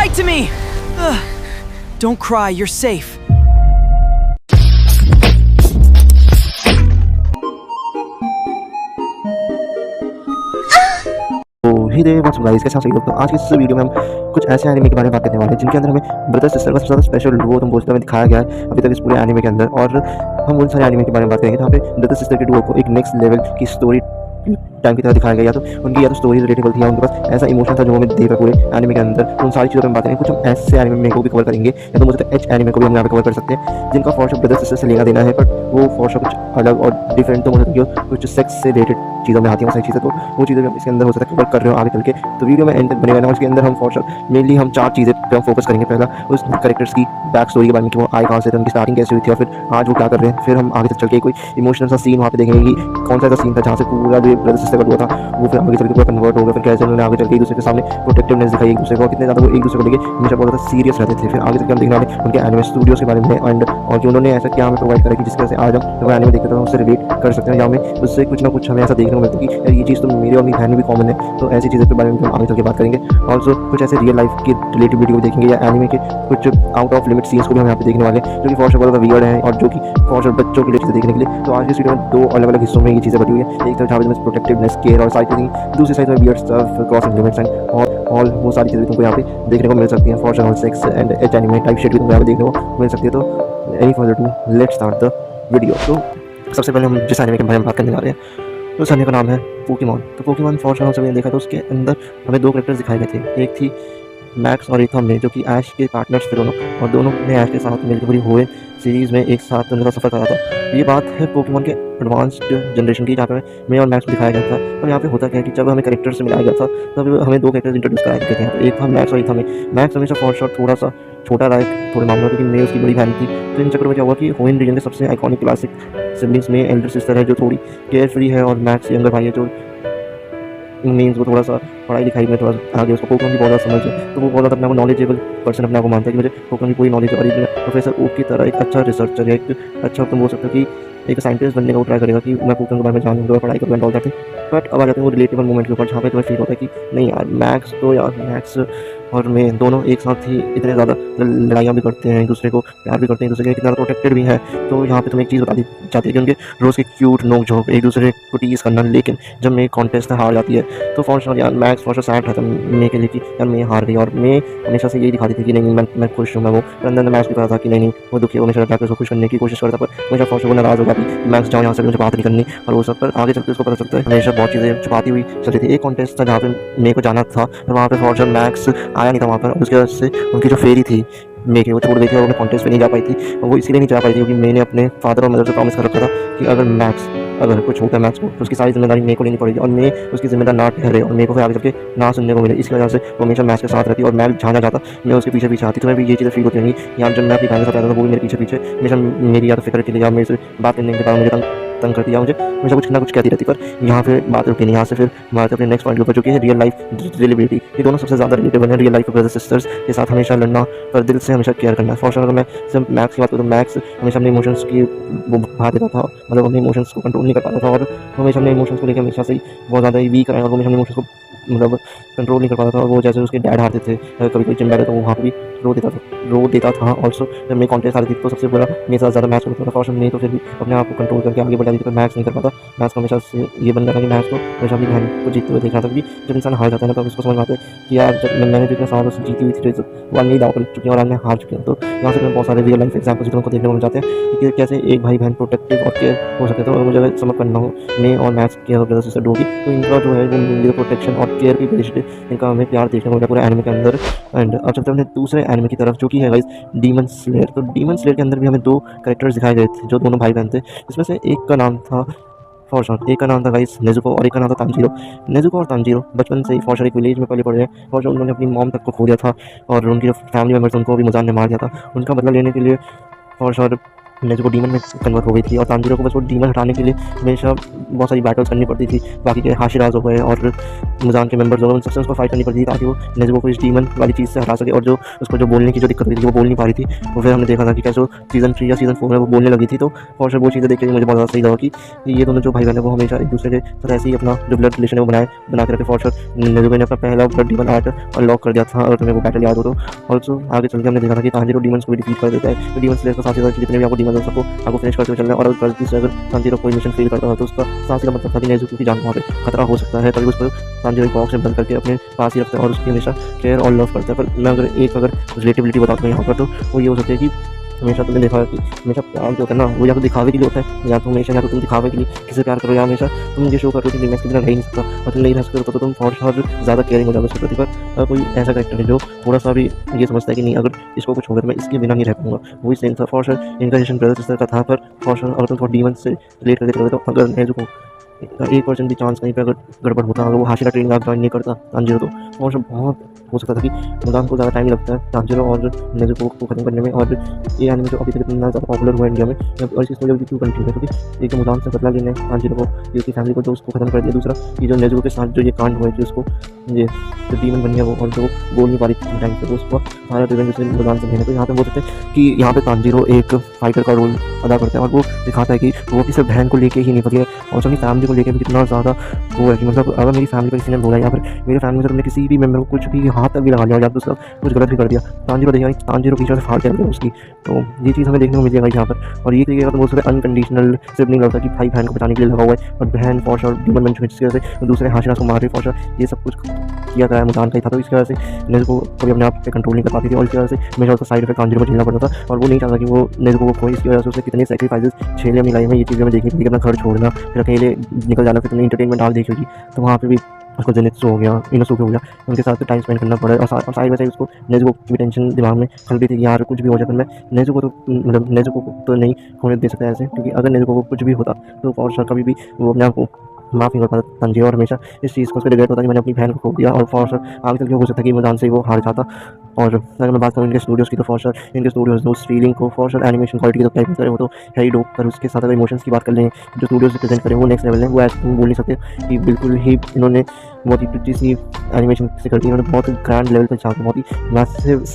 tight to me! Ugh. Don't cry, you're safe. He they what's guys, कैसे आप सभी लोग। तो आज की इस वीडियो में हम कुछ ऐसे एनिमे के बारे में बात करने वाले हैं जिनके अंदर हमें ब्रदर सिस्टर का सबसे ज़्यादा स्पेशल डुओ तुम बोलते हमें दिखाया गया है अभी तक इस पूरे एनिमे के अंदर। और हम उन सारे एनिमे के बारे में बात करेंगे जहाँ पे ब्रदर सिस्टर के डुओ को एक नेक्स्ट लेवल की स्टोरी टाइम की तरह दिखाया गया, या तो उनकी या तो स्टोरी रिलेटेबल थी या उनके पास ऐसा इमोशन था जो हमें देख रहा पूरे एनिमे के अंदर। तो उन सारी चीज़ों पर हम बात करेंगे। कुछ हम ऐसे एनिमे को भी कवर करेंगे, या तो मुझे एच एनिमे को भी हम यहाँ पे कवर कर सकते हैं जिनका फॉर ब्रदर सिस्टर से लेना देना है, बट वो फॉर कुछ अलग और डिफरेंट तो मुझे कुछ सेक्स से रिलेटेड चीज़ों में आती है, वो सारी चीज़ें। तो वो चीज़ें भी हम इसके अंदर हो सकता है कवर कर रहे हो आगे चल के। तो वीडियो में एंड तक बने रहना। और इसके अंदर हम फॉर मेनली हम 4 चीज़ें पे हम फोकस करेंगे। पहला उस कैरेक्टर्स की बैक स्टोरी के बारे में कि वो आए कहाँ से थे, उनकी स्टार्टिंग कैसे हुई थी, और फिर आज वो क्या कर रहे हैं। फिर हम आगे तक चल के कोई इमोशनल सा सीन वहाँ पे देखेंगे कि कौन सा ऐसा सीन था जहाँ से पूरा जो ब्रदर सिस्टर का डुओ था वो फिर आगे चल के पूरा कन्वर्ट हो गया। फिर कैसे उन्होंने आगे चल के एक दूसरे के सामने प्रोटेक्टिवनेस दिखाई एक दूसरे को, कितने ज़्यादा वो एक दूसरे को लेके हमेशा बहुत ज़्यादा सीरियस रहते थे। फिर आगे चल के हम देखने वाले उनके एनिमे स्टूडियोज़ के बारे में एंड और कि उन्होंने ऐसा क्या हमें प्रोवाइड करा कि जिस तरह से आज हम जब एनिमे देखते हैं उससे रिलेट कर सकते हैं, या हमें उससे कुछ ना कुछ हमें ऐसा देखने को मिलता है कि यार ये चीज़ तो मेरी और मेरी बहन में भी कॉमन है। तो ऐसी चीज़ों के बारे में हम आगे चल के बात करेंगे। ऑल्सो कुछ ऐसे रियल लाइफ की रिलेटेड वीडियो भी देखेंगे, या एनिमे के कुछ आउट ऑफ लिमिट सीन्स को भी हम यहाँ पे देखने वाले हैं जो कि फॉर बहुत वियर्ड है और जो कि फॉर बच्चों के लिए चीज़ें देखने के लिए। तो आज की वीडियो में 2 अलग अलग हिस्सों में ये चीज़ें बटी हुई है। एक तरफ जहाँ पे प्रोटेक्टिवनेस, केयर और साइकिलिंग, दूसरी साइड में weird stuff, crossing limits and all वो सारी चीज़ें तुमको यहाँ पे देखने को मिल सकती हैं। For short sex and H anime type शेट भी तुमको यहाँ पे देखने को मिल सकती है। तो any further ado let's start the video. तो सबसे पहले हम जिस एनिमे के बारे में बात करने जा रहे हैं तो उस एनिमे का नाम है पोकेमॉन। तो पोकेमॉन फॉर शॉर्ट से मैंने देखा तो उसके अंदर हमें 2 कैरेक्टर्स दिखाए गए थे। एक थी मैक्स और एक था हमने, जो कि ऐश के पार्टनर्स थे दोनों, और दोनों ने ऐश के साथ मिलकर पूरी होए सीरीज़ में एक साथ उनका सफ़र करा था। ये बात है पोकेमॉन के एडवांस्ड जनरेशन की, जहाँ पे मैं और मैक्स दिखाया गया था। और यहाँ पे होता क्या है कि जब हमें कैरेक्टर से मिलाया गया था तब हमें 2 कैरेक्टर्स इंट्रोड्यूस कराए गए थे। तो एक था मैक्स और एक था मैं। मैक्स हमेशा फॉर शॉर्ट थोड़ा सा छोटा रहा है थोड़े मामलों में, क्योंकि मैं उसकी बड़ी बहन थी। तो इन चक्कर में क्या हुआ कि होइन रीजन के सबसे आइकॉनिक क्लासिक सिबलिंग्स में एल्डर सिस्टर है जो थोड़ी केयर फ्री है, और मैक्स यंगर भाई है जो मीन्स वो थोड़ा सा पढ़ाई लिखाई में थोड़ा आगे, उसको पोकेमॉन की बहुत ज़्यादा समझ है। तो वो बहुत ज़्यादा अपने को नॉलेजेबल पर्सन अपने आप को मानता है कि मुझे पोकेमॉन की पूरी नॉलेज है। और एक प्रोफेसर ओक की तरह एक अच्छा रिसर्चर है, एक अच्छा तुम बोल सकते हो कि एक साइंटिस्ट बनने का वो ट्राई करेगा कि मैं पोकेमॉन के बारे में जानूँगा, पढ़ाई करूँगा ऑल दैट थिंग। बट अब आ जाते हैं वो रिलेटेबल मोमेंट के ऊपर जहाँ पे तुम्हें फील होता है कि नहीं यार मैक्स और मैं दोनों एक साथ ही इतने ज़्यादा लड़ाइयाँ भी करते हैं, एक दूसरे को प्यार भी करते हैं, एक दूसरे के कितना प्रोटेक्टेड भी है। तो यहाँ पे तुम्हें एक चीज़ बता दी जाती है कि उनके रोज़ के क्यूट नोक झोंक एक दूसरे को टीज करना, लेकिन जब मैं कॉन्टेस्ट हार जाती है तो फॉर श्योर यार मैक्स फॉर श्योर सैड रहता है मे के लिए कि यार मैं हार गई। और मैं हमेशा से यही दिखाती थी कि नहीं मैं खुश हूँ, मैं वो अंदर मैक्स भी पता था कि नहीं वो दुखी हो, हमेशा जाकर उसको खुश करने की कोशिश करता, पर हमेशा फॉर श्योर वो नाराज़ हो जाती कि मैक्स जाओ यहाँ से, मुझे बात नहीं करनी। और वो सब पर आगे चलते उसको पता चलता है हमेशा बहुत चीज़ें छुपाती हुई चलती थी। एक कॉन्टेस्ट था जहाँ पे मेरे को जाना था, और वहाँ पे फॉर श्योर मैक्स आया नहीं था वहाँ पर। उसके वजह से उनकी जो फेरी थी मेरे वो छोड़ गई थी और वो कॉन्टेस्ट पे नहीं जा पाई थी। और वो इसीलिए नहीं जा पाई थी क्योंकि मैंने अपने फादर और मदर से प्रॉमिस कर रखा था कि अगर कुछ होता है मैक्स को तो उसकी सारी जिम्मेदारी मेरे को लेनी पड़ेगी, और मैं उसकी जिम्मेदार ना ठहरे और मेरे को फिर आगे चल के ना सुनने को मिले। इसकी वजह से वो हमेशा मैक्स के साथ रहती और मैक्स जहाँ जाता मैं उसके पीछे पीछे आती। तो मैं भी ये चीज़ें फील होती रहेंगी। यहाँ जब मैं अपनी बहन के साथ रहता था वो भी मेरे पीछे हमेशा मेरी या तो फिक्र के लिए या मेरे से बात करने के बाद मुझे तंग करती है, मुझे हमेशा कुछ ना कुछ कहती रहती। पर यहाँ पे बात रुकी नहीं। यहाँ से फिर हमारे अपने नेक्स्ट पॉइंट के ऊपर जो कि है रियल लाइफ रिलेबिलिटी। ये दोनों सबसे ज़्यादा रिलेटेबल है रियल लाइफ ब्रदर सिस्टर्स के साथ हमेशा लड़ना पर दिल से हमेशा केयर करना। फॉर श्योर अगर मैं सिर्फ मैक्स की बात करूँ तो मैक्स हमेशा अपने इमोशंस की वो बहा देता था, मतलब अपने इमोशंस को कंट्रोल नहीं कर पाता था, और हमेशा अपने इमोशंस को लेकर हमेशा से बहुत ज़्यादा वीक रहा है, और वो हमेशा अपने इमोशंस को मतलब कंट्रोल नहीं कर पाता था। और वो जैसे उसके डैड हारते थे कभी कोई जिम बैठे तो वो वहाँ पर भी रो देता था। ऑल्सो जब मैं कॉन्टेस्ट हारती थी तो सबसे बुरा मेरे साथ ज़्यादा मैच होता था। फॉर श्योर नहीं तो फिर भी अपने आप को कंट्रोल करके आगे बढ़ जाती थी, पर मैच नहीं कर पाता। मैच को हमेशा से ये बन गया था कि मैच को हमेशा अपनी बहन को जीतते हुए देखा था। क्योंकि जब इंसान हार जाता है ना तो उसको समझ में आता है कि यार जब मैंने जितने साल उससे जीती हुई थी वो अन्य दाव कर चुकी है और अन्य हार चुके हैं। तो यहाँ से बहुत सारे रियल लाइफ एग्जाम्पल जिनको देखने को मिल जाते हैं कि कैसे एक भाई बहन प्रोटेक्टिव और केयर हो सकते थे। और मुझे अगर समझ करना हो मैं और मैच केयर ब्रदर सिस्टर होगी तो इनका जो है वो प्रोटेक्शन और केयर की बेस्ड इनका हमें प्यार देखने को मिला पूरे एनिमे के अंदर। एंड अब चलते हैं दूसरे एनिमे की तरफ जो कि है गाइस डीमन स्लेयर। तो डीमन स्लेयर के अंदर भी हमें 2 कैरेक्टर्स दिखाए गए थे जो दोनों भाई बहन थे। इसमें से एक का नाम था फॉर श्योर, एक का नाम था गाइस नेजुको और एक का नाम था तांजीरो। नेजुको और तांजीरो बचपन से ही फॉर श्योर एक विलेज में पले पड़े हैं, और जो उन्होंने अपनी मॉम तक को खो दिया था और उनके जो फैमिली मेम्बर्स उनको भी मुजान ने मार दिया था। उनका बदला लेने के लिए फॉर श्योर नेज़ुको डीमन में कन्वर्ट हो गई थी और तांजीरो को बस वो डीमन हटाने के लिए हमेशा बहुत सारी बैटल्स करनी पड़ती थी। बाकी के हाशिराज हो गए और मुजान के मेंबर्स हो गए, उन सबसे उसको फाइट करनी पड़ती थी ताकि वो नेज़ुको को इस डीमन वाली चीज़ से हटा सके। और जो उसको जो बोलने की जो दिक्कत हुई थी, वो बोल नहीं पा रही थी, वो फिर हमने देखा था कि कैसे वो सीज़न 3 या सीज़न 4 में वो बोलने लगी थी। तो और वो चीज़ें देख के मुझे बहुत ज़्यादा सही लगा कि ये दोनों जो भाई बहन है वो हमेशा एक दूसरे के साथ ऐसे ही अपना जो ब्लड रिलेशन है वो बना के रखे। फॉर श्योर नेज़ुको ने अपना पहला ब्लड डीमन आर्ट अनलॉक कर दिया था, अगर तुम्हें वो बैटल याद हो तो। ऑल्सो आगे चल के हमने देखा था कि तांजीरो डीमंस को भी डिफीट कर देता है। तो डीमन स्लेयर का साथ जितने भी आपको डीमन है सबको आपको फिनिश करते हुए चलना है। और अगर गलती से अगर तांजीरो कोई मिशन फेल करता था तो उसका साथ का मतलब था कि नेज़ुको की जान वहाँ पे खतरा हो सकता है। तभी उसको तांजीरो एक बॉक्स में बंद करके अपने पास ही रखता है और उसकी हमेशा केयर और लव करता है। पर मैं अगर रिलेटिविटी बताता हूँ यहाँ पर, तो वो ये हो सकती है कि हमेशा तुमने देखा है कि हमेशा प्यार जो होता है ना, वो या तो दिखावे के लिए होता है, या तो हमेशा या तो तुम दिखावे के लिए किसी प्यार करो, या हमेशा तुम ये शो कर रहे हो कि मैं इसके बिना रह ही नहीं सकता। और तुम नहीं रह सकते तो तुम फॉर श्योर ज़्यादा केयरिंग हो जाओगे उसके प्रति। पर कोई ऐसा कैरेक्टर है जो थोड़ा सा भी ये समझता है कि नहीं, अगर इसको कुछ होगा मैं इसके बिना नहीं रह पाऊंगा, वही सेम था फॉर श्योर इनका रिलेशन ब्रदर सिस्टर का था। पर फॉर श्योर अगर तुम थोड़ा डीमन से रिलेट करके चलोगे तो अगर नेज़ुको 1% भी चांस कहीं पे अगर गड़बड़ होता, अगर वो हाशिरा ट्रेनिंग आप ज्वाइन नहीं करता तांजीरो, तो और सब बहुत हो सकता था कि मुदान को ज़्यादा टाइम लगता है तांजीरो और नेज़ुको को खत्म करने में। और ये एनीमे जो अभी तक इतना ज़्यादा पॉपुलर हुआ इंडिया में, और इसकी वजह क्यों कंटिन्यू है, क्योंकि एक तो मुदान से बदला लेने तांजीरो को, ये उसकी फैमिली को जो उसको खत्म कर दिया। दूसरा ये जो नेज़ुको के साथ जो ये कांड हुए कि उसको ये जो डीमन बन गया वो, और जो बोल नहीं पा रही थी टाइम से, तो उसको सारा रिवेंज उसे मुदान से लेने। तो यहाँ पे बोल सकते हैं कि यहाँ पे तांजीरो एक फाइटर का रोल अदा करता है और वो दिखाता है कि वो अपनी सिर्फ बहन को लेके ही नहीं बल्कि और अपनी फैमिली को लेके भी कितना ज़्यादा वो है कि मतलब अगर मेरी फैमिली का किसी ने बोला या फिर मेरे फैमिली में तुमने किसी भी मेंबर को कुछ भी हाथ तक भी लगा लिया या तो उसका कुछ गलत भी कर दिया, तांजीरो देखिए तांजीरो पीछे से फाड़ के रख उसकी। तो ये चीज़ हमें देखने को मिलेगा यहाँ पर। और ये देखिएगा तो बोल सकते अनकंडीशनल सिबलिंग लगता है कि भाई बहन को बचाने के लिए लगा हुआ है और बहन फॉर श्योर डीमन बन चुकी है, जिसकी वजह से दूसरे हाशिरा को मार रही फॉर श्योर। ये सब कुछ किया गया है मुदान का ही था, तो इसकी वजह से नेज़ुको को कभी अपने आप पे कंट्रोल नहीं कर पाती थी और इसकी वजह से हमेशा उसका साइड इफेक्ट तांजीरो को झेलना पड़ता था। और वो नहीं चाहता कि वो नेज़ुको को खोए, इसकी वजह से उसे कितने सेक्रीफाइसेस झेले अपनी लाइफ में। ये चीज़ें हमें देखने के लिए अपना घर छोड़ना, फिर अकेले निकल जाना, फिर इंटरटेनमेंट आग देखी होगी तो वहाँ पे भी उसको जेनित्सु हो गया, इनोसुके हो गया, उनके साथ टाइम स्पेंड करना पड़ा। और साइड बाई साइड उसको नेज़ुको की टेंशन दिमाग में चल रही थी कि यार कुछ भी हो जाए, मैं नेज़ुको तो मतलब नेज़ुको को तो नहीं होने दे सकता ऐसे, क्योंकि अगर नेज़ुको को कुछ भी होता तो फॉर श्योर कभी भी वो अपने आप को माफ़ नहीं कर पाता तांजीरो। और हमेशा इस चीज़ को उसको रिग्रेट होता कि मैंने अपनी बहन को खो दिया। और फॉर श्योर आगे चल के हो सकता है कि मुदान से वो हार जाता। और अगर मैं बात करूँ इनके स्टूडियोज़ की, तो फॉर श्योर इनके स्टूडियोज़ उस फीलिंग को फॉर श्योर एनिमेशन क्वालिटी की तो क्या करें, वो तो है ही डोप। पर उसके साथ अगर इमोशंस की बात कर लें, जो स्टूडियोज़ प्रेजेंट करें वो नेक्स्ट लेवल है। वो ऐसे तुम बोल नहीं सकते कि बिल्कुल ही इन्होंने बहुत ही प्रिटी सी एनिमेशन से कर दी, इन्होंने बहुत ग्रैंड लेवल पर जाकर बहुत ही मैसिव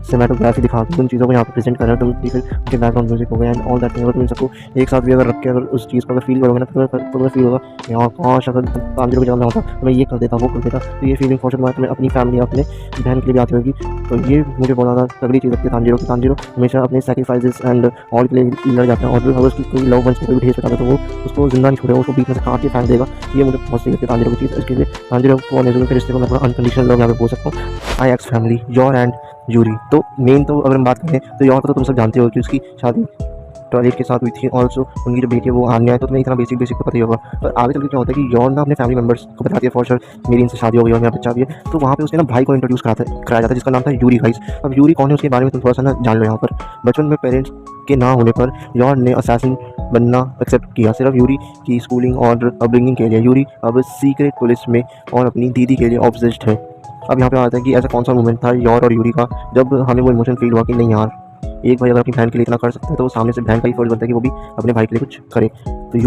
सिनेमेटोग्राफी दिखा के उन चीज़ों को यहाँ पे प्रेजेंट कर रहे हैं। तुम फिर उनके बैकग्राउंड म्यूजिक हो गया एंड ऑल दैट थिंग, अगर तुम इन सबको एक साथ भी अगर रख के अगर उस चीज़ को अगर फील करोगे ना तो तुम्हें फील होगा यहाँ काश अगर तांजीरो की जगह में होता तो मैं ये कर देता वो कर देता। तो ये फीलिंग फॉर श्योर तुम्हें अपनी फैमिली अपने बहन के लिए भी आती होगी। तो ये मुझे बहुत ज़्यादा तगड़ी चीज़ लगती है तांजीरो की। तांजीरो हमेशा अपने सैक्रिफाइसेस एंड ऑल के लिए लड़ जाता है और अगर उसकी कोई लव वंस को भी ढेर सकता है तो वो उसको जिंदा नहीं छोड़ेगा, उसको बीच में से काट के फेंक देगा। ये मुझे बहुत सही लगती है तांजीरो की चीज़। इसके लिए तांजीरो को नेज़ुको के रिश्ते को मैं थोड़ा अनकंडीशनल लव यहाँ पे बोल सकता हूँ। I x family Yor and Yuri. तो मेन तो अगर हम बात करें तो योर को तो तुम सब जानते हो कि उसकी शादी टॉयलेट के साथ हुई थी और जो उनकी जो बेटी है वो आन्या है, तो तुम्हें इतना बेसिक तो पता ही होगा। पर आगे चल के क्या होता है कि योर ना अपने फैमिली मेंबर्स को बताती है फॉर श्योर मेरी इनसे शादी हो गई और मेरा बच्चा भी है। तो वहाँ पे उसके ना भाई को इंट्रोड्यूस कराया जाता है जिसका नाम था यूरी गाइस। अब यूरी कौन है उसके बारे में तुम थोड़ा सा ना जान लो यहाँ पर। बचपन में पेरेंट्स के ना होने पर योर ने असैसिन बनना एक्सेप्ट किया सिर्फ यूरी की स्कूलिंग और अपब्रिंगिंग के लिए। यूरी अब सीक्रेट पुलिस में और अपनी दीदी के लिए ऑब्सेस्ड है। अब यहाँ पे आता है कि ऐसा कौन सा मोमेंट था योर और यूरी का जब हमें वो इमोशन फील हुआ कि नहीं यार, एक भाई अगर अपनी बहन के लिए इतना कर सकता है तो वो सामने से बहन का ही फर्ज बनता है कि वो भी अपने भाई के लिए कुछ करे। तो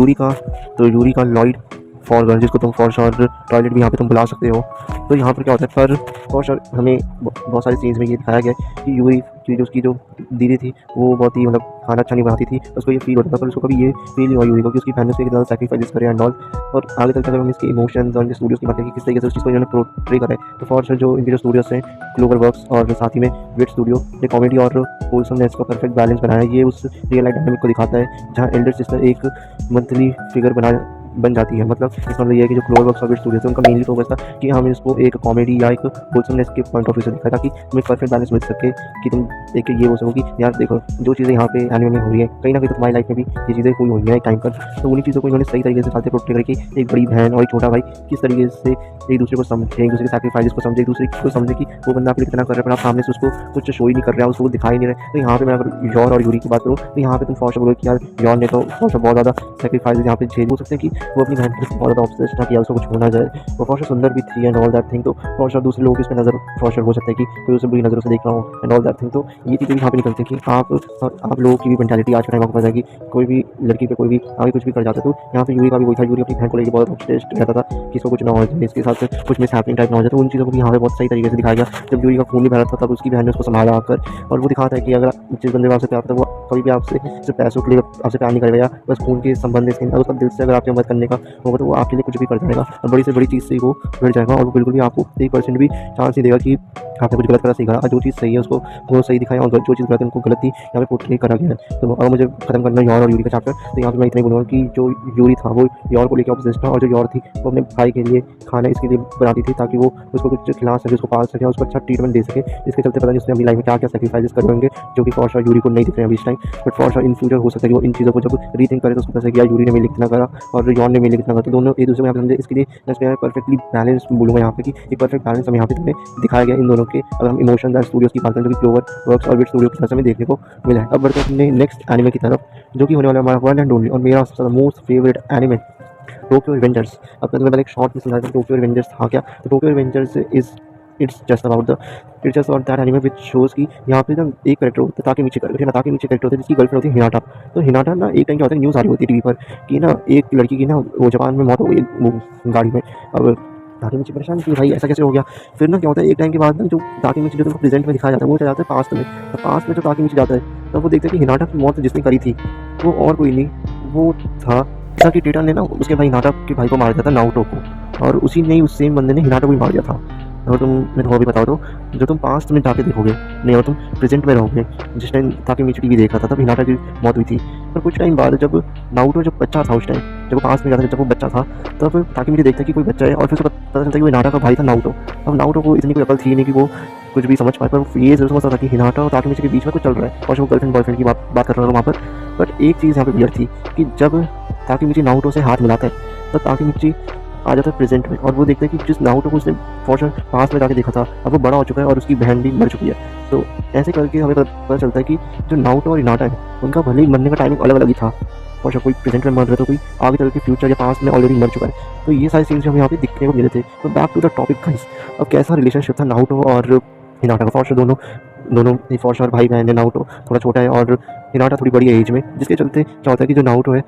यूरी का लॉयड फॉर गर्ल, जिसको तुम फॉर श्योर टॉयलेट भी यहाँ पे तुम बुला सकते हो। तो यहाँ पर क्या होता है, पर फॉर श्योर हमें बहुत सारी सीन्स में ये दिखाया गया कि यूरी की उसकी जो दीदी थी वो बहुत ही मतलब खाना अच्छा नहीं बनाती थी, उसको ये फील होता था। पर उसको कभी ये फील नहीं हुआ यूरी को कि उसकी फैमिली से ज़्यादा सैक्रिफाइस करे एंड ऑल। और आगे तक अगर हम इसके इमोशंस और इनके स्टूडियोज़ की बात करें कि किस तरीके से उस चीज़ को इन्होंने पोर्ट्रे करा है, तो फॉर श्योर जो इनके जो स्टूडियोज़ हैं ग्लोबल वर्क्स और साथ ही में वेट स्टूडियो ने कॉमेडी और होलसमनेस का परफेक्ट बैलेंस बनाया है। ये उस रियल लाइफ डायनामिक को दिखाता है जहाँ एल्डर सिस्टर एक मंथली फिगर बन जाती है। मतलब इसका मतलब ये है कि जो ग्लोबल वर्क्स और वेट स्टूडियोज है उनका मेनली फोकस था कि हम इसको एक कॉमेडी या एक होलसमनेस के पॉइंट ऑफ व्यू से दिखाया ताकि तुम्हें परफेक्ट बैलेंस मिल सके कि तुम देख के ये हो सको कि यार देखो जो चीज़ें यहाँ पे एनिमे में हुई है कहीं ना कहीं तो तुम्हारी लाइफ में भी ये चीज़ें हुई हुई हैं एक टाइम पर। तो उन्हीं चीज़ों को इन्होंने सही तरीके से साथ पोर्ट्रे करके एक बड़ी बहन और एक छोटा भाई किस तरीके से एक दूसरे को समझे, एक दूसरे के सैक्रिफाइस को समझे, एक दूसरे को समझे कि वो बंदा आपके लिए कितना कर रहा है पर आप सामने से उसको कुछ शो ही नहीं कर रहा है, उसको दिखाई नहीं रहा है। तो यहाँ पे मैं अगर योर और यूरी की बात करूँ तो यहाँ पे तुम फॉर श्योर बोलो कि यार योर ने तो फॉर श्योर बहुत ज़्यादा सैक्रिफाइस यहाँ पे झेल हो सकते हैं कि वो अपनी बहन के लिए बहुत ज़्यादा ऑब्सेस्ड था कि उसको कुछ होना जाए। वो फॉर श्योर सुंदर भी थी एंड ऑल दैट थिंग, तो फॉर श्योर दूसरे लोगों की इसमें नज़र फॉर श्योर हो सकता है कि कोई उसे बुरी नज़रों से देख रहा हो एंड ऑल दैट थिंग। तो ये चीज़ें भी यहाँ पे निकलती हैं कि आप लोगों की भी मेंटालिटी आज के टाइम आपको पता है कि कोई भी लड़की पे कोई भी आगे कुछ भी कर जाता है। तो यहाँ पे यूरी का भी वही था, यूरी अपनी बहन को लेकर बहुत ऑब्सेस्ड रहता था कि इसको कुछ ना हो जाए, इसके साथ कुछ मिस हैपनिंग टाइप ना हो जाए। तो उन चीज़ों को भी यहाँ पे बहुत सही तरीके से दिखाया गया। जब यूरी का खून नहीं बह रहा था तब उसकी बहन ने उसको संभाला आकर, और वो दिखाता है कि अगर जिस बंदे को आपसे प्यार था वो कभी भी आपसे सिर्फ पैसों के लिए आपसे प्यार नहीं करेगा या बस खून के संबंध से, अगर उसका दिल से अगर आपकी मदद करने का होगा तो वो आपके लिए कुछ भी कर जाएगा और बड़ी से बड़ी चीज़ से वो बढ़ जाएगा, और वो बिल्कुल भी आपको 1% भी चांस नहीं देगा कि आपने कुछ गलत करा सीखा। और जो चीज़ सही है उसको वो सही दिखाया और जो चीज़ गलत है उनको गलत ही यहाँ पे पोर्ट्रे करा गया है। तो अगर मुझे खत्म करना यौर और यूरी का चैप्टर, तो यहाँ पे मैं इतना ही बोलूँगा कि जो यूरी था वो यौर को लेकर ऑब्सेस्ड था, और जो यौर थी वो अपने भाई के लिए खाना इसके लिए बनाती थी ताकि वो उसको कुछ खिला सके, उसको पाल सके, उसको अच्छा ट्रीटमेंट दे सके। इसके चलते पता नहीं उसने अपनी लाइफ में क्या क्या सेक्रीफाइसेस करे होंगे जो कि फॉर श्योर यूरी को नहीं दिख रहे हैं अभी इस time, but for sure in future हो सकता है कि वो इन चीज़ों को जब रीथिंक करे तो उसको पता चले कि यार यूरी ने मेरे लिए कितना करा और यौर ने मेरे लिए कितना करा। तो दोनों एक दूसरे को यहाँ पे समझे, इसके लिए मैं परफेक्टली बैलेंस बोलूँगा यहाँ पे कि एक परफेक्ट बैलेंस हमें यहाँ पे तुम्हें दिखाया गया इन दोनों के। अगर हम इमोशंस एंड स्टूडियोज़ की बात करें तो क्लोवर वर्क्स और बिट स्टूडियो की तरफ से हमें देखने को मिला है। अब बढ़ते हैं अपने नेक्स्ट एनिमे की तरफ, जो कि होने वाला है हमारा वन एंड ओनली और मेरा सबसे most favourite anime Tokyo Revengers. अब मैं तुम्हें पहले एक शॉर्ट में समझाता हूँ टोक्यो रिवेंजर्स था क्या। तो Tokyo Revengers it's just about that anime which shows की यहाँ पे ना एक कैरेक्टर होता है ताकेमिची कैरेक्टर होता है जिसकी गर्लफ्रेंड होती है हिनाटा। तो हिनाटा ना एक टाइम क्या होता है न्यूज़ आ रही होती है टीवी पर कि ना एक लड़की की ना वो जापान में मौत हो गई वो गाड़ी में। अब ताकेमिची परेशान कि भाई ऐसा कैसे हो गया। फिर ना क्या होता है एक टाइम के बाद ना जो ताकेमिची जो तुमको प्रेजेंट में दिखाया जाता है वो चला जाता है पास्ट में। तो पास्ट में जो ताकेमिची जाता है तब वो देखते हैं कि हिनाटा की मौत जिसने करी थी वो और कोई नहीं, वो था जैसा कि टेटा ने ना उसके भाई हिनाटा के भाई को मार दिया था नाउटो को, और उसी ने उस सेम बंदे ने हिनाटा को भी मार दिया था। अगर मैं तुम्हें भी बताओ तो जो तुम पास्ट में जाके देखोगे नहीं और तुम प्रेजेंट में रहोगे, जिस टाइम ताकेमिची टीवी देख रहा था तब हिनाटा की मौत हुई थी। पर कुछ टाइम बाद जब नाउटो जब बच्चा था उस टाइम जब वो पास्ट में जाता था जब वो बच्चा था तब ताकेमिची देखता है कि कोई बच्चा है और फिर उसको पता चलता है कि वो हिनाटा का भाई था नाउटो। अब नाउटो को इतनी कोई अकल थी नहीं कि वो कुछ भी समझ पाए, पर ये जरूर समझता था कि हिनाटा और ताकेमिची के बीच में कुछ चल रहा है और वो गर्लफ्रेंड बॉयफ्रेंड की बात कर रहा था वहाँ पर। बट एक चीज़ यहाँ पर क्लियर थी कि जब ताकेमिची नाउटो से हाथ मिलाता है तब ताकेमिची आ जाता है प्रेजेंट में और वो देखता है कि जिस नाउटो को उसने फॉर्चून पास में जाके देखा था अब वो बड़ा हो चुका है और उसकी बहन भी मर चुकी है। तो ऐसे करके हमें पता चलता है कि जो नाउटो और हिनाटा है उनका भले ही मरने का टाइमिंग अलग अलग ही था, और कोई प्रेजेंट में मर रहा है तो कोई आगे चल के फ्यूचर या पास्ट में ऑलरेडी मर चुका है। तो ये सारी चीज़ें हमें यहाँ पे दिखने को मिले थे। तो back to the topic guys, अब कैसा रिलेशनशिप था नाउटो और हिनाटा का। फॉर दोनों फॉर श्योर भाई बहन है। नाउटो थोड़ा छोटा है और हिनाटा थोड़ी बड़ी है एज में, जिसके चलते क्या होता है कि जो नाउटो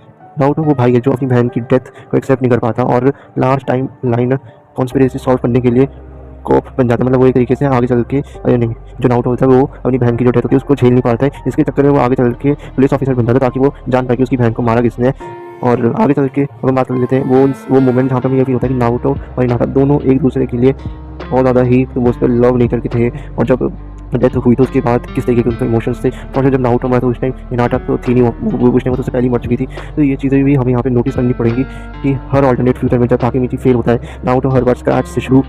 वो भाई है जो अपनी बहन की डेथ को एक्सेप्ट नहीं कर पाता और last time line conspiracy solve करने के लिए कोप बन जाता है। मतलब वो एक तरीके से आगे चल के नहीं जो नाउटो होता है वो अपनी बहन की जो डेथ होती है उसको झेल नहीं पाता है, इसके चक्कर में वो आगे चल के पुलिस ऑफिसर बन जाता है ताकि वो जान पाए कि उसकी बहन को मारा किसने। और आगे चल के हम बात कर लेते हैं वो मोमेंट जहाँ पर मुझे फील होता है कि नाउटो और हिनाटा दोनों एक दूसरे के लिए बहुत ज़्यादा ही लव नेचर के थे। और जब डेथ हुई तो उसके बाद किस तरीके के उनके इमोशंस थे, और जब नाउटो मरा तो उस टाइम हिनाटा तो थी नहीं, वो उस टाइम तो उससे पहले मर चुकी थी। तो ये चीज़ें भी हमें यहाँ पे नोटिस करनी पड़ेंगी कि हर ऑल्टरनेट फ्यूचर में जब ताकेमिची फेल होता है नाउटो हर बार स्क्रैच से शुरू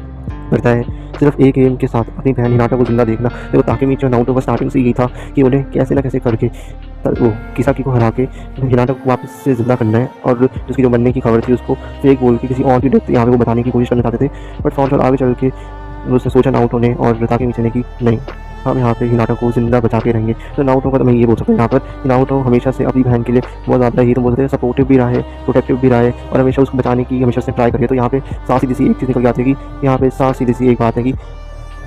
करता है सिर्फ एक एम के साथ अपनी बहन हिनाटा को जिंदा देखना। तो ताकेमिची और नाउटो का स्टार्टिंग से यही था कि उन्हें कैसे ना कैसे करके वो किसाकी को हरा के हिनाटा को वापस से जिंदा करना है, और जिसकी जो बनने की खबर थी उसको फेक बोल के किसी और की डेथ यहाँ पे वो बताने की कोशिश करना चाहते थे। बट फॉर आगे चल के उसने सोचा नाउटो ने और ताकेमिची ने कि नहीं हम यहाँ पे हिनाटा को जिंदा बचा के रहेंगे। तो नाउटो का तो मैं ये बोल सकता हूँ यहाँ पर नाउटो हमेशा से अपनी बहन के लिए बहुत ज़्यादा ही तो बोलते हैं सपोर्टिव भी रहा है, प्रोटेक्टिव भी रहा है, और हमेशा उसको बचाने की हमेशा से ट्राई करिए। तो यहाँ पे साफ सीधी सी एक चीज़ निकल जाती है कि यहाँ पे साफ सीधी सी एक बात है कि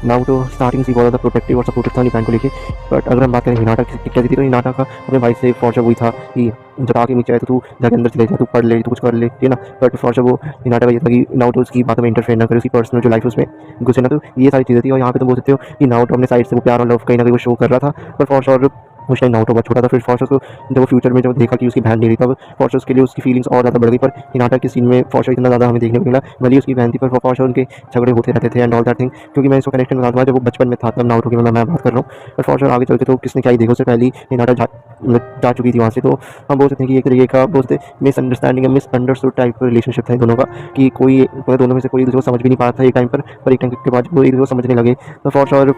नाउटो स्टार्टिंग से बहुत ज़्यादा प्रोटेक्टिव और सपोर्टिव था अपनी बहन को लेके। बट अगर हम बात करें हिनाटा की क्या थी तो हिनाटा का अपने भाई से फॉर वही था कि जब आके नीचे आए तो तू जाके अंदर चले जा, तू पढ़ ले, तू कुछ कर ले, है ना। बट फॉर वो हिनाटा का ये था कि नाउटो उसकी बातों में इंटरफेयर ना करे, उसकी पर्सनल जो लाइफ उसमें घुसे ना। तो ये सारी चीज़ें थी, और यहाँ पे तुम बोल सकते हो कि नाउटो अपने साइड से वो प्यार और लव कहीं ना कहीं वो शो कर रहा था। पर फॉर श्योर उस टाइम नाउटो बहुत छोटा था। फिर फॉर्चर को जब वो फ्यूचर में जब देखा कि उसकी बहन नहीं रही तब फॉर्चर के लिए उसकी फीलिंग्स और ज़्यादा बढ़ गई। पर हिनाटा के सीन में फॉर्चर इतना ज़्यादा हमें देखने को मिला, भले उसकी बहन थी पर फॉर्चर उनके झगड़े होते रहते थे एंड ऑल दैट थिंग। क्योंकि मैं इसको कनेक्शन बता दूँगा जब वो बचपन में था तब नाउटो की मैं बात कर रहा हूँ। पर फॉर्चर आगे चलते तो किसने क्या ही देखो उससे पहले हिनाटा जा चुकी थी वहाँ से। तो हम बोल सकते हैं कि एक तरीके का बोलते मिसअंडरस्टैंडिंग मिसअंडरस्टूड टाइप का रिलेशनशिप था इन दोनों का, कि कोई दोनों में से कोई दूसरे को समझ भी नहीं पा रहा था एक टाइम पर एक टाइम के बाद वो एक दूसरे को समझने लगे। तो फॉर्चर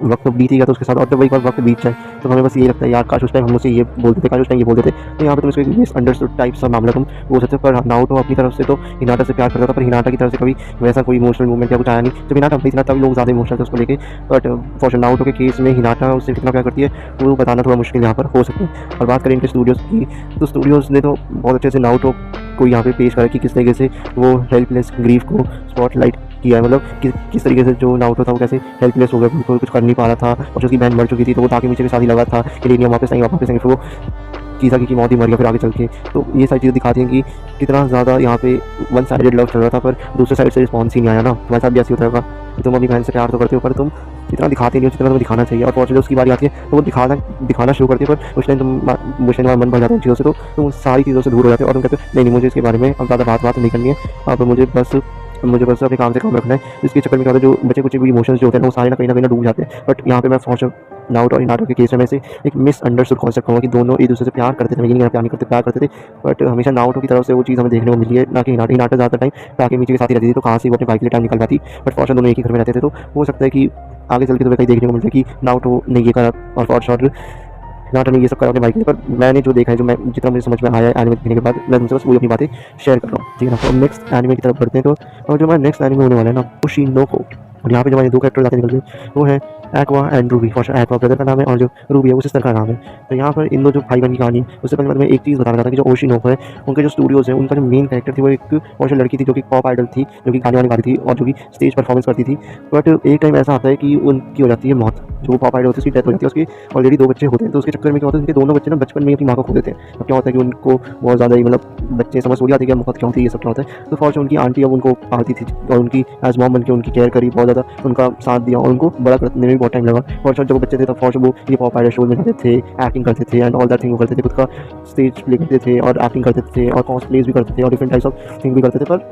वक्त तो बीत ही गया तो उसके साथ, और जब वही बार वक्त बीत जाए तो हमें बस ये लगता है यार काश उस टाइम हम उसे ये बोलते थे, काश उस टाइम ये बोलते थे। तो यहाँ पे तुम इसको मिसअंडरस्टूड टाइप सा मामला तुम बोल सकते हो। पर नाउटो अपनी तरफ से तो हिनाटा से प्यार करता था, पर हिनाटा की तरफ से कभी वैसा कोई इमोशनल मूवमेंट या कुछ आया नहीं। जब हिनाटा अपनी तरह तभी लोग ज़्यादा इमोशनल थे उसको लेके। बट फॉर नाउटो के केस में हिनाटा उससे कितना प्यार करती है वो बताना थोड़ा मुश्किल यहाँ पर हो सकता है। और बात करें इनके स्टूडियोज़ की तो स्टूडियोज़ ने तो बहुत अच्छे से नाउटो को यहाँ पे पेश करा कि किस तरीके से वो हेल्पलेस ग्रीफ को स्पॉटलाइट किया है, मतलब किस तरीके से जो नारुतो था वो कैसे हेल्पलेस हो गया, कोई कुछ कर नहीं पा रहा था और जो उसकी बहन मर चुकी थी तो वो ताकि नीचे के साथ ही लगा था कि लेनिया वापस आएंगे, फिर वो किसाकी की मौत ही मर गया फिर आगे चल के। तो ये सारी चीज़ें दिखाती हैं कि कितना ज़्यादा यहाँ पे वन साइडेड लव चल रहा था, पर दूसरे साइड से रिस्पॉन्स ही नहीं आया ना। तुम्हारे साथ भी ऐसी होता होगा कि तुम अपनी बहन से प्यार तो करते हो पर तुम इतना दिखाते नहीं हो जितना तुम्हें दिखाना चाहिए, और फॉर्चुनेटली उसकी बारी आती है तो वो दिखाना शुरू करती है, पर उस टाइम तुम्हारा मन भर जाता है इन चीज़ों से, तो तुम उन सारी चीज़ों से दूर हो जाते हो और तुम कहते हो नहीं मुझे इसके बारे में अब ज़्यादा बात नहीं करनी है, अब मुझे बस अपने काम से काम रखना है। इसके चक्कर में क्या होता है जो बचे कुछ भी इमोशंस जो होते हैं वो सारे ना कहीं ना डूब जाते हैं। बट यहाँ पे मैं नारुतो और हिनाटा के केस में से एक मिसअंडरस्टूड कॉन्सेप्ट कहूँगा कि दोनों एक दूसरे से प्यार करते थे, लेकिन प्यार नहीं करते, प्यार करते थे, बट हमेशा नारुतो की तरफ से वो चीज़ हमें देखने को मिली है ना कि हिनाटा ज़्यादा टाइम ताकि मीचे के साथ ही रहती थी, तो कहाँ से वो अपने भाई के लिए टाइम निकल पाती, बट फॉर्चून दोनों एक ही घर में रहते थे। तो हो सकता है कि आगे चल के तुम्हें कहीं देखने को मिल जाए कि नारुतो ने ये करा और फॉर्चून नाटो ने ये सब करा अपने भाई के लिए, पर मैंने जो देखा है, जो मैं जितना मुझे समझ में आया है एनिमे देखने के बाद, मैं तुमसे बस वही अपनी बातें शेयर कर रहा हूँ, ठीक है ना। तो नेक्स्ट एनिमे की तरफ बढ़ते हैं। तो और जो हमारा नेक्स्ट एनिमे होने वाला है ना ओशिनोको, और यहाँ पे जो हमारे दो कैरेक्टर आते निकल गए वो है aqua and Ruby. For aqua brother का नाम है और जो रूबी है वो सिस्टर का नाम है। तो यहाँ पर इन दो जो भाई बहन की कहानी है उससे पहले मैं एक चीज़ बताना चाहता कि जो ओशिनोको है उनके जो स्टूडियोज़ है उनका जो मेन कैरेक्टर थी वो एक और लड़की थी जो कि पॉप आइडल थी, जो कि गाने वाली गाती थी और जो कि स्टेज परफॉर्मेंस करती थी। बट एक टाइम ऐसा आता है कि उनकी हो जाती है मौत, जो पॉप आइडल होती है उसकी डेथ हो जाती है, उसकी ऑलरेडी 2 बच्चे होते हैं। तो उसके चक्कर में क्या होता है उनके दोनों बच्चे ना बचपन में अपनी माँ को खो देते हैं। अब क्या होता है कि उनको बहुत ज़्यादा ही मतलब बच्चे समझ थोड़ी आती है कि मौत क्या होती है, ये सब क्या होता है। तो फॉर्चून उनकी आंटी अब उनको पालती थी और उनकी एज मॉम बन के उनकी केयर करी, बहुत ज़्यादा उनका साथ दिया और उनको बड़ा करने में भी बहुत टाइम लगा। फॉर्चून जब वो बच्चे थे तब फॉर्चून वो ये पॉप आइडल शो में जाते थे, एक्टिंग करते थे एंड ऑल दैट थिंग वो करते थे, खुद का स्टेज प्ले करते थे और एक्टिंग करते थे और कॉस्प्लेज भी करते थे और डिफरेंट टाइप्स ऑफ थिंग भी करते थे। पर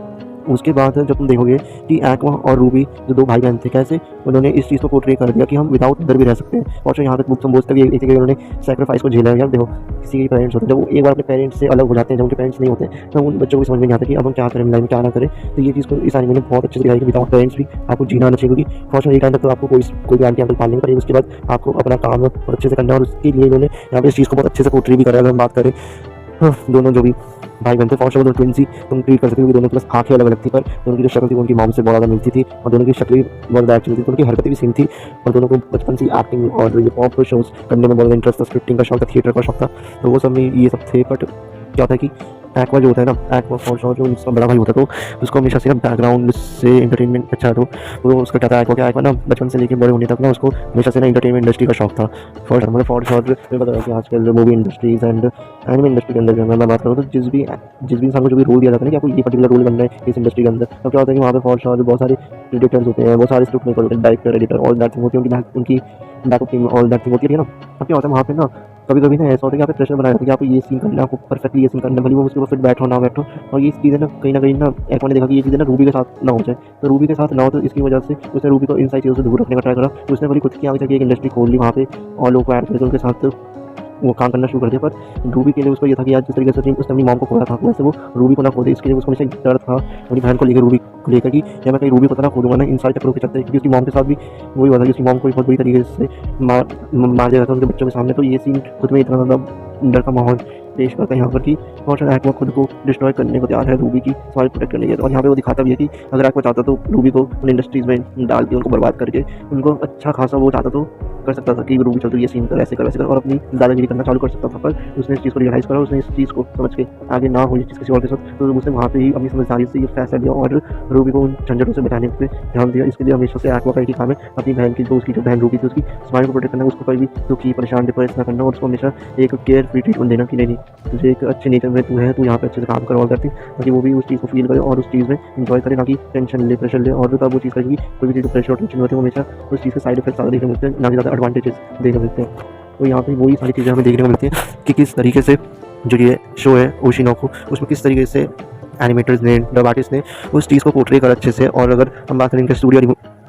उसके बाद जब तुम देखोगे कि एक्वा और रूबी जो 2 भाई बहन थे कैसे उन्होंने इस चीज़ को पोर्ट्रे कर दिया कि हम विदाउट डर भी रह सकते हैं। और यहाँ तक तुम बोलते भी एक कि उन्होंने सेक्रीफाइस को झेला है। यार देखो किसी के पेरेंट्स होते हैं जब वो एक बार अपने पेरेंट्स से अलग हो जाते हैं, जब उनके पेरेंट्स नहीं होते तो उन बच्चों को समझ में नहीं आता कि अब हम क्या करें लाइफ में क्या ना करें। तो ये चीज़ को इस एनिमे ने बहुत अच्छे से दिखाई कि विदाउट पेरेंट्स भी आपको जीना आना चाहिए, क्योंकि फॉर्चून एक टाइम तक तो आपको कोई भी आंटी अंकल पाल नहीं करेगी, उसके बाद आपको अपना काम बहुत अच्छे से करना है और उसके लिए उन्होंने यहाँ पे इस चीज़ को बहुत अच्छे से पोर्ट्रे भी करा। अगर हम बात करें दोनों जो भी भाई बहन थे फॉर्चून दोनों ट्विंस ही तुम ट्रीट कर सकते हो, क्योंकि दोनों प्लस आंखें अलग अलग थी, पर दोनों की जो शक्ल थी उनकी मॉम से बहुत ज़्यादा मिलती थी और दोनों की शक्ल बहुत ज़्यादा एक्चुअली थी, तो उनकी हरकतें भी सेम थी और दोनों को बचपन से एक्टिंग और ये पॉप शोज करने में बहुत इंटरेस्ट था, स्क्रिप्टिंग का शौक था, थिएटर का शौक था। तो वो सब में ये सब थे। बट क्या होता है कि एक्वा जो होता है ना, एक्वा फॉर्चून जो उसका बड़ा भाई होता है तो उसको हमेशा से ना बैकग्राउंड से एंटरटेनमेंट अच्छा तो वो उसका क्या था एक्वा ना बचपन से लेकर बड़े होने तक ना उसको हमेशा से ना एंटरटेनमेंट इंडस्ट्री का शौक था। फॉर मैं बता रहा कि आजकल movie industries and anime industry के अंदर मैं बात करूँ तो जिस भी इंसान को जो भी रोल दिया जाता है ना कि आपको ये पर्टिकुलर रोल बनना है इस इंडस्ट्री के अंदर, तो क्या होता है कि वहाँ पे फॉर्चून बहुत सारे एडिटर्स होते हैं, बहुत सारे स्क्रिप्ट मेकर होते हैं, director editor all that thing होती है, उनकी backup team all that thing होती है ना। अब क्या होता है वहाँ पे ना कभी ना ऐसा होता है कि आप प्रेशर बनाया होता है कि आपको ये सीन करना है, आपको परफेक्टली ये सीन करना है, भले वो उसके ऊपर फिट बैठो ना बैठो। और ये चीज़ें ना कहीं ना एक्वा ने देखा कि ये चीज़ें ना रूबी के साथ ना हो जाए, तो रूबी के साथ ना हो तो इसकी वजह से उसने रूबी को इन सारी चीज़ों से दूर रखने का ट्राई करा। तो उसने बड़ी खुद की आगे जाके एक इंडस्ट्री खोल ली वहाँ पे और लोग को ऐड करके उनके साथ वो काम करना शुरू कर दिया। पर रूबी के लिए उसको ये था कि आज जिस तरीके से उसने अपनी मॉम को खोया था वैसे वो रूबी को ना खो दे, इसके लिए उसको हमेशा डर था अपनी बहन को लेकर रूबी को लेकर कि या मैं कहीं रूबी को तो ना खो दूंगा ना इन सारे चक्करों के चलते, क्योंकि उसकी मॉम के साथ भी वही हुआ था कि उसकी मॉम को बहुत बुरी तरीके से मार दिया था उनके बच्चों के सामने। तो ये सीन खुद में इतना ज़्यादा डर का माहौल पेश करता है यहाँ पर कि फॉर्चून एक्वा खुद को डिस्ट्रॉय करने को तैयार है रूबी की सवाल प्रोटेक्ट करने के लिए। और यहाँ पे वो दिखाता भी है कि अगर एक्वा चाहता तो रूबी को उन इंडस्ट्रीज़ में डाल के उनको बर्बाद करके उनको अच्छा खासा वो चाहता तो कर सकता था कि रूबी चल तो ये सीन कर ऐसे कर और अपनी दादागिरी करना चालू कर सकता था। पर उसने इस चीज़ को रियलाइज़ करा, उसने इस चीज़ को समझ के आगे ना हो इस चीज़ किसी और के साथ, तो उसने वहाँ पे ही अपनी समझदारी से ये फैसला लिया और रूबी को उन झंझटों से बचाने पे ध्यान दिया। इसके लिए हमेशा से एक्वा का एक ही काम है अपनी बहन की उसकी जो बहन रूबी थी उसकी स्माइल को प्रोटेक्ट करना, उसको कभी भी दुखी परेशान डिप्रेस ना करना और उसको हमेशा एक केयर फ्री ट्रीटमेंट देना कि नहीं तुझे एक अच्छे नेचर में तू है, तू यहाँ पे अच्छे से काम कर और करती ताकि वो भी उस चीज़ को फील करे और उस चीज़ में इंजॉय करे, ना कि टेंशन ले प्रेशर ले। और तब वो चीज़ करेगी कोई भी चीज़ प्रेशर और टेंशन होती है हमेशा उस चीज़ के साइड इफेक्ट ज़्यादा देखने मिलते हैं, ना कि ज़्यादा एडवांटेजेस देखने मिलते हैं। तो यहाँ पे वही सारी चीज़ें हमें देखने को मिलती हैं कि किस तरीके से जो ये शो है ओशिनोको उसमें किस तरीके से एनिमेटर्स ने डब आर्टिस्ट ने उस चीज़ को पोर्ट्रे कर अच्छे से। और अगर हम बात करें इनका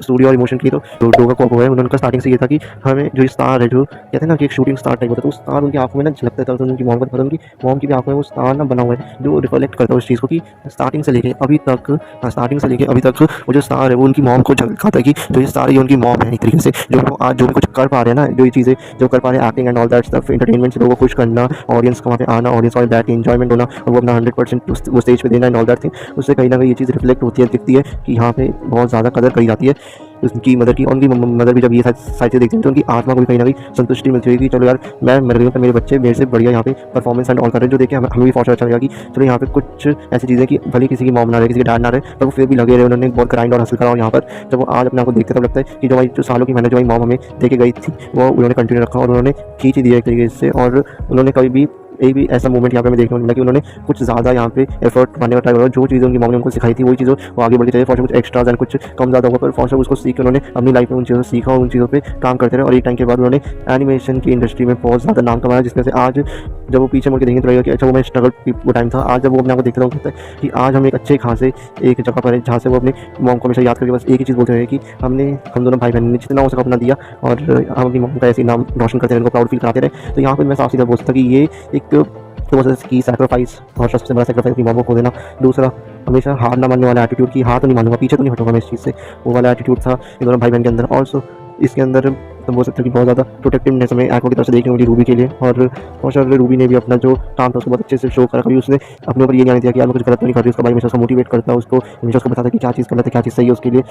स्टूडियो और इमोशन की तो डोगा कोपो है, उनका स्टार्टिंग से ये था कि हमें जो स्टार है जो कहते हैं ना कि एक शूटिंग स्टार टाइप होता है, तो उस स्टार उनकी आंखों में ना झलकता था, तो उनकी मॉम का उनकी मॉम की भी आंखों में वो स्टार ना बना हुआ है जो रिफ्लेक्ट करता है उस चीज़ को कि स्टार्टिंग से लेके अभी तक वो जो स्टार है वो उनकी मॉम को झलकाता है कि जो ये स्टार है ये उनकी मॉम है। एक तरीके से जो वो आज जो भी कुछ कर पा रहे हैं ना, जो ये चीज़ें जो कर पा रहे हैं acting and all that stuff, entertainment से लोगों को खुश करना, ऑडियंस को वहाँ पे आना, ऑडियंस और बैठ एंजॉयमेंट होना और वो अपना 100% वो स्टेज पे देना एंड ऑल दैट थिंग, उससे कहीं ना कहीं ये चीज़ रिफ्लेक्ट होती है, दिखती है कि यहाँ पे बहुत ज़्यादा कदर करी जाती है उसकी मदर की, उनकी मदर भी जब ये सारी चीज़ें देखती हैं तो उनकी आत्मा को भी कहीं ना कहीं संतुष्टि मिलती है कि चलो यार मैं मर गई हूँ पर मेरे बच्चे मेरे से बढ़िया यहाँ पे परफॉर्मेंस एंड ऑल कर रहे हैं, जो देख के हमें भी फौर अच्छा लगेगा कि चलो यहाँ पे कुछ ऐसी चीज़ें कि भले किसी की मॉम ना रहे, किसी के डैड ना रहे, पर वो फिर भी लगे रहे, उन्होंने बहुत ग्राइंड और हासिल करा। और यहाँ पर जब वो आज अपने आप को देखते तब लगता है कि जो सालों की मेहनत जो मॉम हमें दे के गई थी वो उन्होंने कंटिन्यू रखा और उन्होंने खींच दिया एक तरीके से। और उन्होंने कभी भी एक भी ऐसा मोमेंट यहाँ पे हमें देखने को मिला कि उन्होंने कुछ ज़्यादा यहाँ पे एफर्ट मारने का ट्राई करा। जो चीज़ें उनकी मॉम ने उनको सिखाई थी वही चीज़ों वो आगे बढ़ती चाहिए। फॉर कुछ एक्स्ट्राज एंड कुछ कम ज़्यादा होगा पर फॉर उसको सीख के उन्होंने अपनी लाइफ में उन चीज़ों से सीखा और उन चीज़ों पे काम करते रहे। और एक टाइम के बाद उन्होंने एनिमेशन की इंडस्ट्री में बहुत ज़्यादा नाम कमाया, जिसमें से आज जब वो पीछे मुड़ के देखेंगे तो लगेगा कि अच्छा वो मैं स्ट्रगल वो टाइम था। आज जब वो अपने आप को देखता हूँ कहता है कि आज हम एक अच्छे खासे एक जगह पर है जहाँ से वो अपने मॉम को हमेशा याद करके बस एक ही चीज़ बोलते हैं कि हम दोनों भाई बहन ने जितना हो सका अपना दिया और हम अपनी मॉम का ऐसे नाम रोशन करते रहे, उनको प्राउड फील कराते रहे। तो यहाँ पर मैं साफ सीधा बोल सकता कि ये एक तो की सैक्रिफाइस और सबसे बड़ा सैक्रिफाइस अपनी मॉम को खो देना। दूसरा हमेशा हार ना मानने वाला एटीट्यूड की हार तो नहीं मानूंगा, पीछे तो नहीं हटूंगा मैं इस चीज़ से, वो वाला एटीट्यूड था इन दोनों भाई बहन के अंदर। ऑल्सो इसके अंदर तो बोल सकते हैं कि बहुत ज़्यादा प्रोटेक्टिवनेस हमें आंखों की तरफ से देखने को मिली रूबी के लिए। और रूबी ने भी अपना जो काम था उसको बहुत अच्छे से शो करा। कभी उसने अपने ऊपर ये नहीं दिया कि यार मैं कुछ गलत तो नहीं कर रही, उसका भाई हमेशा उसको मोटिवेट करता, उसको हमेशा उसको बताता कि क्या चीज़ गलत है क्या चीज़ सही है उसके लिए।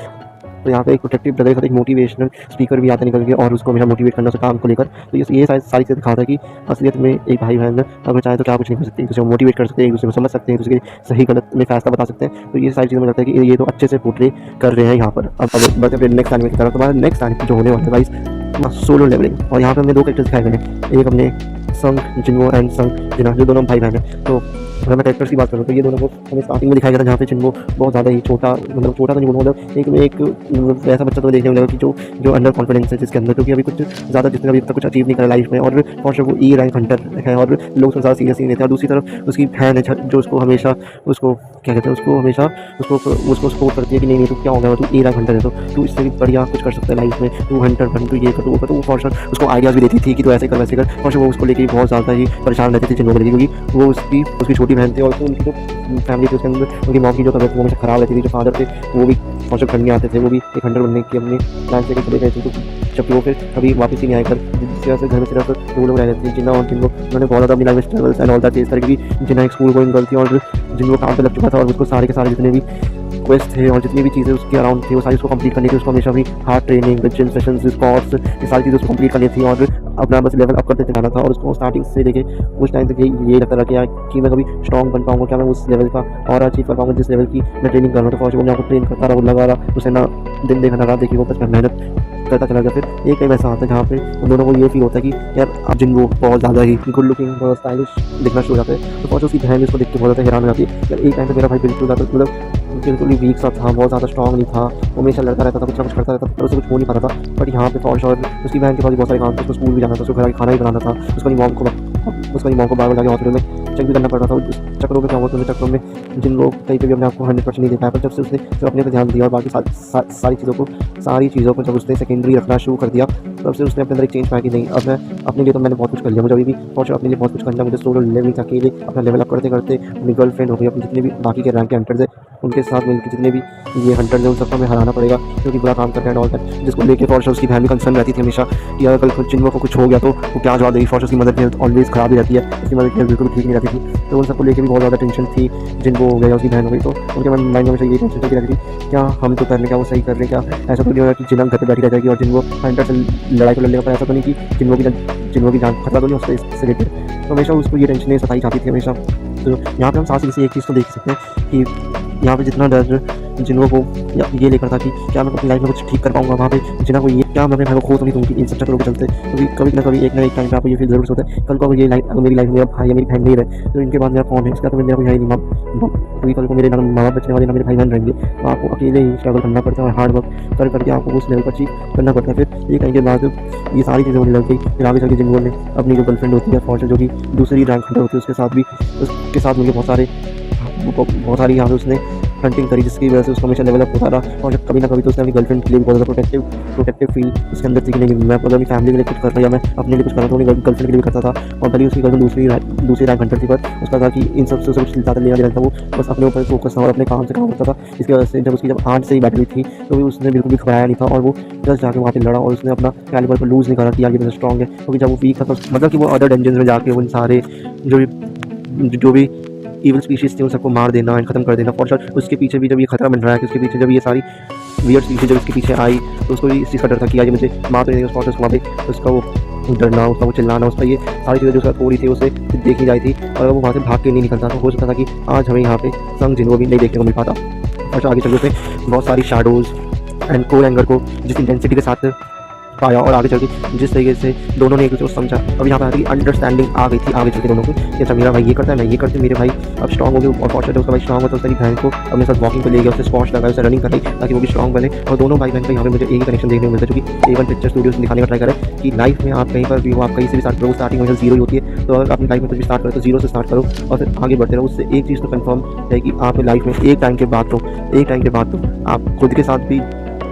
तो यहाँ पे एक प्रोटेक्टिव ब्रदर के साथ एक मोटिवेशनल स्पीकर भी आता निकल के और उसको हमेशा मोटिवेट करना उसके काम को लेकर। तो ये सारी चीज़ें दिखाता है कि असलियत में एक भाई बहन अगर चाहे तो क्या कुछ नहीं कर सकते, एक दूसरे को मोटिवेट कर सकते हैं, एक दूसरे को समझ सकते हैं, एक दूसरे के सही गलत में फैसला बता सकते हैं। तो ये सारी चीज़ें मुझे लगता है कि ये तो अच्छे से पोर्ट्रे कर रहे हैं यहाँ पर। अब बढ़ते अपने नेक्स्ट एनिमे की तरफ। तो हमारा नेक्स्ट एनिमे जो होने वाला है गाइस सोलो लेवलिंग, और यहाँ पर हमने दो कैरेक्टर्स दिखाए गए हैं, एक हमने संग जिन्वो एंड संग जिना, जो दोनों भाई बहन हैं। तो अगर मैं कैरेक्टर्स की बात करूँ तो ये दोनों को हमें स्टार्टिंग में दिखाया गया था जहाँ पे जिन्वो बहुत ज़्यादा ही छोटा, मतलब छोटा तो नहीं बोलूँगा, मतलब एक ऐसा बच्चा तो देखने को मिलेगा कि जो अंडर कॉन्फिडेंस है जिसके अंदर, क्योंकि अभी कुछ ज़्यादा जिसने अभी तक कुछ अचीव नहीं करा लाइफ में, और वो ई रैंक हंटर है और लोग उसको ज़्यादा सीरियस नहीं लेते। और दूसरी तरफ उसकी बहन है जो उसको हमेशा उसको क्या कहते हैं उसको हमेशा उसको सपोर्ट करती है कि नहीं तो क्या हो गया, तू ई रैंक हंटर है तो तू इससे भी बढ़िया कुछ कर सकता है लाइफ में, तू हंटर बन, तू ये कर तू वो कर। तो वो फॉर्चर उसको आइडियाज़ भी देती थी कि तू ऐसे कर वैसे कर, और वो उसको लेकर बहुत ज़्यादा ही परेशान रहती थी जिन्हों को लेकर, क्योंकि वो उसकी छोटी बहन थी और उनकी जो फैमिली थी उसके अंदर उनकी मॉम की जो तबियत वो हमेशा ख़राब रहती थी। जो फादर थे वो भी फॉर्चर करने आते थे, वो भी एक हंटर बनने की अपनी प्लान से चले गए थे। तो जबकि वो फिर कभी वापस ही नहीं आकर जिसकी वजह से घर में सिर्फ दो लोग रह जाते थे, जिन्ना और जिनको उन्होंने बहुत ज़्यादा अपनी लाइफ में struggles and all that face करी, क्योंकि जिन्ना एक स्कूल गोइंग गर्ल थी और जिनको काम पे लग चुका था और उसको सारे के सारे जितने भी क्वेस्ट थे और जितनी भी चीज़ें उसके अराउंड थी वो सारी उसको कंप्लीट करनी थी। उसको हमेशा भी hard training, gym sessions, sports, ये सारी चीज़ें उसको कंप्लीट करनी थी और अपना बस लेवल अप करते जाना था। और उसको स्टार्टिंग से लेके उस टाइम तक ये लगता रहा कि मैं कभी स्ट्रॉन्ग बन पाऊंगा, क्या मैं उस लेवल का और अचीव कर पाऊंगा जिस लेवल की मैं ट्रेनिंग कर रहा हूँ। तो फौज को मैं आपको ट्रेन करता रहा, वो लगा रहा, उसे ना दिन देखा ना रात देखी, वो बस मैं मेहनत करता चला गया। फिर एक टाइम ऐसा आता है जहाँ पे उन दोनों को ये फील होता है कि यार अब जिनको बहुत ज़्यादा ही गुड लुकिंग, बहुत स्टाइलिश दिखना शुरू हो जाता है। तो फौज उसकी बहन इसको देख के बहुत ज़्यादा हैरान हो जाती है। यार एक टाइम पे मेरा भाई बिल्कुल बिल्कुल ही वीक सा था, बहुत ज़्यादा स्ट्रॉन्ग नहीं था, वो हमेशा लड़ता रहता था, कुछ ना कुछ करता रहता था, पर उसे कुछ हो नहीं पाता था। बट यहाँ पे फौज और उसकी बहन के पास बहुत सारे काम थे, उसको स्कूल भी जाना था, उसको घर आके खाना भी बनाना था, उसको मॉम को बार बार जाके हॉस्पिटल में चेक भी करना पड़ रहा था। उस चक्रों में क्या हुआ, तो चक्रों में जिन लोग कहीं पे भी अपने आपको 100% नहीं दे पाया, पर जब से उसने सिर्फ अपने पर ध्यान दिया और बाकी सारी चीज़ों को जब उसने सेकेंडरी रखना शुरू कर दिया, तब से उसने अपने अंदर एक चेंज पाया कि नहीं अब मैं अपने लिए तो मैंने बहुत कुछ कर लिया, मुझे अभी भी फॉर अपने लिए बहुत कुछ करना, मुझे सोलो लेवलिंग था अकेले अपना लेवल अप करते करते अपनी गर्लफ्रेंड हो गई, अपने जितने भी बाकी के रैंक के हंटर्स है उनके साथ मिलकर जितने भी ये हंटर्स हैं उन सबको हमें हराना पड़ेगा, क्योंकि बुरा काम करते हैं ऑल दैट, जिसको लेके फॉर उसकी फैमिली कंसर्न रहती थी हमेशा कि अगर कल जिनको को कुछ हो गया तो वो क्या जवाब देगी। फॉर उसकी मदर की हेल्थ ऑलवेज खराब ही रहती है, उसकी मदर की हेल्थ बिल्कुल भी ठीक नहीं रहती थी। तो उन सबको लेकर भी बहुत ज़्यादा टेंशन थी, जिनको हो गया उसकी बहन हो गई तो उनके माइंड में हमेशा ये टेंशन चलती रहती थी क्या हम तो कर रहे, क्या वो सही कर रहे, क्या ऐसा तो नहीं होगा कि जिन्ना घर पर बैठी रह जाएगी और जिनको हंटर से लड़ाई को लड़ने का, ऐसा तो नहीं कि जिनको की जान खतरा तो नहीं उससे इससे रिलेटेड। तो हमेशा उसको ये टेंशन सताई जाती थी हमेशा। तो यहाँ पे हम साथ से एक चीज़ तो देख सकते हैं कि यहाँ पे जितना डर जिनको को ये लेकर था कि क्या मैं अपनी लाइफ में कुछ ठीक कर पाऊंगा, वहाँ पे जिन्ना को ये क्या मैं अपने भाई को खो तो नहीं दूँगी इन सब चक्रों के चलते। क्योंकि कभी ना कभी एक ना एक टाइम पे आपको ये फील जरूर होता है कल को अगर अगर मेरी लाइफ में मेरा भाई या मेरी बहन नहीं रहे तो इनके बाद मेरा कौन है, इसका तो मेरा कोई है नहीं। क्योंकि कल को मेरे ना माँ बाप बचने वाले ना मेरे भाई बहन रहेंगे, तो आपको अकेले ही स्ट्रगल करना पड़ता है और हार्ड वर्क करके आपको उस लेवल पर अचीव करना पड़ता है। फिर एक टाइम के बाद ये सारी चीज़ें होने लग गई। फिर आगे चल के जिनको ने अपनी जो गर्लफ्रेंड होती है फॉर्चर जो कि दूसरी रैंक हंटर होती है उसके साथ मिलकर बहुत सारी यहाँ पे उसने हंटिंग करी, जिसकी वजह से उसको हमेशा लेवल अप होता रहा। और जब कभी ना कभी तो उसने अपनी गर्लफ्रेंड के लिए बहुत ज़्यादा प्रोटेक्टिव फील उसके अंदर थी कि नहीं मैं अगर अपनी फैमिली के लिए कुछ कर रहा या मैं अपने लिए कुछ कर रहा तो अपनी गर्लफ्रेंड के लिए भी करता था। और भले उसकी गर्लफ्रेंड दूसरी रैंक हंटर थी, पर उसका था कि इन सब से कुछ ज़्यादा लेना देना था, वो बस अपने ऊपर फोकस था और अपने काम से काम करता था। इसकी वजह से जब हार्ट से ही बैठ गई थी तो भी उसने बिल्कुल भी घबराया नहीं था और वो जस्ट जाके वहाँ पर लड़ा और उसने अपना कैलिबर पर लूज़ नहीं करा कि आगे स्ट्रॉन्ग है। क्योंकि जब वो वीक था तो मतलब कि वो अदर डेंजर्स में जाके उन सारे जो भी इवल स्पीशीज़ थी उन सबको मार देना एंड खत्म कर देना। फॉर श्योर उसके पीछे भी जब ये खतरा बन रहा है कि उसके पीछे जब ये सारी वियर्ड चीज़ जब इसके पीछे आई तो उसको भी इस चीज़ का डर था कि आज मुझे मार तो नहीं देगी उसको वहाँ पे, उसका वो डरना, उसका वो चिल्लाना, उसका ये सारी चीज़ें जो उसका थोड़ी थी उसे देखी जाती थी और वो वहाँ से भाग के नहीं निकलता तो हो सकता था कि आज हमें यहाँ पे संग जिन वो भी नहीं देखने को मिल पाता। और आगे चल के बहुत सारी शेडोज़ एंड कोर एंगर को जिस इंटेंसिटी के साथ पाया और आगे चल के जिस तरीके से दोनों ने एक दूसरे को समझा, अब यहाँ पर अंडरस्टैंडिंग आ गई थी आगे चल के दोनों को कि अच्छा मेरा भाई ये करता है, मैं ये करती हूँ, मेरे भाई अब स्ट्रॉन्ग हो गए और फॉर्चुनेट उसका भाई स्ट्रॉन्ग होता है, उसकी बहन को अपने साथ वॉकिंग पे ले गया, उससे स्पॉट्स लगाया, उसे रनिंग कराई ताकि वो भी स्ट्रॉन्ग बने। और दोनों भाई बहन का यहाँ पे मुझे एक ही कनेक्शन देखने को मिलता है जो कि A1 पिक्चर स्टूडियो से दिखाने का ट्राई करें कि लाइफ में आप कहीं पर भी हो, आप कहीं से भी स्टार्ट करो, स्टार्टिंग में जीरो ही होती है, तो अगर अपनी लाइफ में कुछ भी स्टार्ट करो तो जीरो से स्टार्ट करो और फिर आगे बढ़ते रहो। उससे एक चीज़ तो कंफर्म है कि आप लाइफ में एक टाइम के बाद तो आप खुद के साथ भी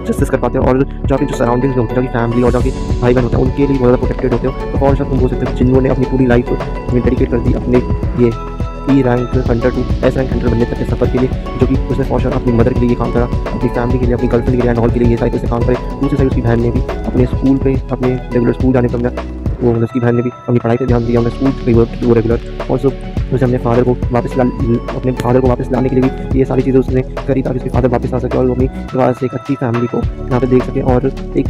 जस्टिस कर पाते हो और जो आपकी जो सराउंडिंग्स होती है, जो फैमिली और जो आपके भाई बहन होते हैं उनके लिए बहुत ज़्यादा प्रोटेक्टेड होते हो। तो और शायद तुम बोल सकते हो जिन्होंने अपनी पूरी लाइफ में डेडिकेट कर दी अपने ये E rank hunter to S rank hunter बनने तक के सफ़र के लिए, जो कि उसने फॉर अपनी मदर के लिए ये काम करा, अपनी फैमिली के लिए, अपनी गर्लफ्रेंड के लिए एंड ऑल के लिए ये साइड से काम करे। दूसरी साइड उसकी बहन ने भी अपने स्कूल पे, अपने रेगुलर स्कूल जाने पर वो उसकी बहन ने भी अपनी पढ़ाई पे ध्यान दिया, हमने स्कूल पे वर्क वो रेगुलर। ऑल्सो उसे अपने फादर को वापस लाने के लिए भी ये सारी चीज़ें उसने करी ताकि उसके फादर वापस आ सके और वो अपनी परिवार से एक अच्छी फैमिली को यहाँ पे देख सके और एक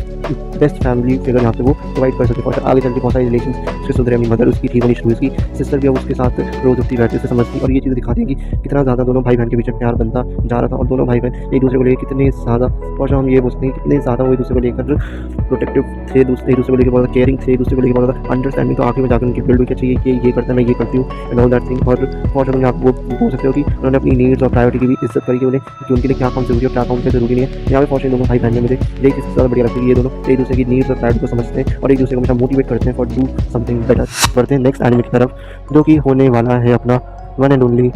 बेस्ट फैमिली फिगर यहाँ पे वो प्रोवाइड कर सके। और आगे चल के बहुत सारे रिलेशन उसके सुधरे, अपनी मदर उसकी ठीक होनी शुरू, उसकी सिस्टर भी अब उसके साथ रोज उठती बैठती उसे समझती और ये चीज़ दिखाती है कि कितना ज़्यादा दोनों भाई बहन के बीच में प्यार बनता जा रहा था और दोनों भाई बहन एक दूसरे को लेकर कितने ज़्यादा, और हम ये बोलते हैं कितने ज़्यादा वो एक दूसरे को लेकर प्रोटेक्टिव थे, एक दूसरे को लेकर बहुत केयरिंग थे, एक दूसरे को लेकर बहुत ज़्यादा अंडरस्टैंडिंग। तो आखिर में जाकर उनकी बिल्ड हुई कि चाहिए कि ये करता है, मैं ये करती हूँ एंड ऑल दैट थिंग। और बहुत आप वो बोल सकते हो कि उन्होंने अपनी नीड्स और प्रायोरिटी की भी इज्जत करी कि उन्हें कि उनके लिए क्या काम जरूरी है, क्या काम जरूरी नहीं है। यहाँ पे फॉर्चुनेट दोनों भाई बहन में मुझे एक चीज़ ज़्यादा बढ़िया लगती है कि ये दोनों एक दूसरे की नीड्स और प्रायोरिटी को समझते हैं और एक दूसरे को हमेशा मोटिवेट करते हैं फॉर डू समथिंग बेटर। बढ़ते हैं नेक्स्ट एनिमे की तरफ जो कि होने वाला है अपना one and only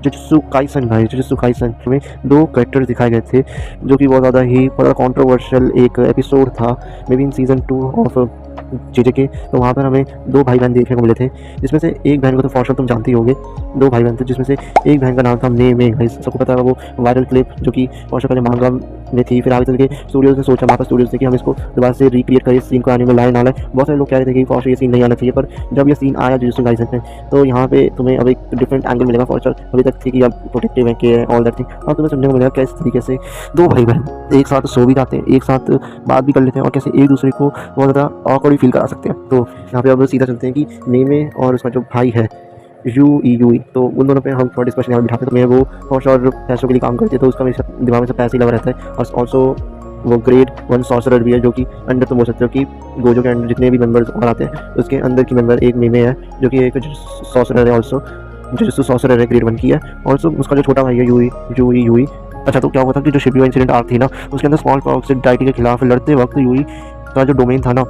jujutsu Kaisen. भाई जुजुत्सु काइसन में 2 कैरेक्टर्स दिखाए गए थे जो कि बहुत ज़्यादा ही बड़ा कंट्रोवर्शियल एक एपिसोड था, may be in season 2 of JJK। तो वहाँ पर हमें 2 भाई बहन देखने को मिले थे, जिसमें से एक बहन को तो फॉर श्योर तुम जानते ही होगे। 2 भाई बहन थे जिसमें से एक बहन का नाम था मे। भाई सबको पता है वो वायरल क्लिप जो कि फॉर श्योर पहले मांगा में थी, फिर आगे चल के स्टूडियोज ने सोचा, वापस स्टूडियोज ने कि हम इसको दोबारा से रिक्रिएट करें, इस सीन को आने में लाए ना लाए। बहुत सारे लोग कह रहे थे कि फॉर श्योर ये सीन नहीं आना चाहिए, पर जब ये सीन आया जुजुत्सु काइसन में तो यहाँ पे तुम्हें अब एक डिफरेंट एंगल मिलेगा। फॉर श्योर अभी तक थी कि अब प्रोटेक्टिव है केयर ऑल दैट थिंग, और तुम्हें सुनने को मिलेगा किस तरीके से 2 भाई बहन एक साथ सो भी जाते हैं, एक साथ बात भी कर लेते हैं और कैसे एक दूसरे को बहुत ज़्यादा ऑकवर्ड फील करा सकते हैं। तो यहाँ पे अब सीधा चलते हैं कि मेमे और उसका जो भाई है यूई, तो उन दोनों पे हम थोड़ा डिस्कशन यहाँ बिठाते हैं। तो मैं वो फॉर श्योर पैसों के लिए काम करती है, तो उसका मेरे दिमाग में सब पैसे ही लगा रहता है। और ऑल्सो वो ग्रेड 1 सॉर्सरर भी है जो कि अंडर तुम बोल सकते हो कि गोजो के अंडर जितने भी मेंबर्स और आते हैं उसके अंदर की मेंबर एक मेमे है जो कि एक सॉर्सरर है, ऑल्सो जुजुत्सु सॉर्सरर है, ग्रेड 1 की है। ऑल्सो उसका जो छोटा भाई है यूई। अच्छा तो क्या हुआ था कि जो शिबुया इंसिडेंट आर्क थी ना उसके अंदर स्मॉल पॉक्स से डाइटी के खिलाफ लड़ते वक्त यूई का जो डोमेन था ना,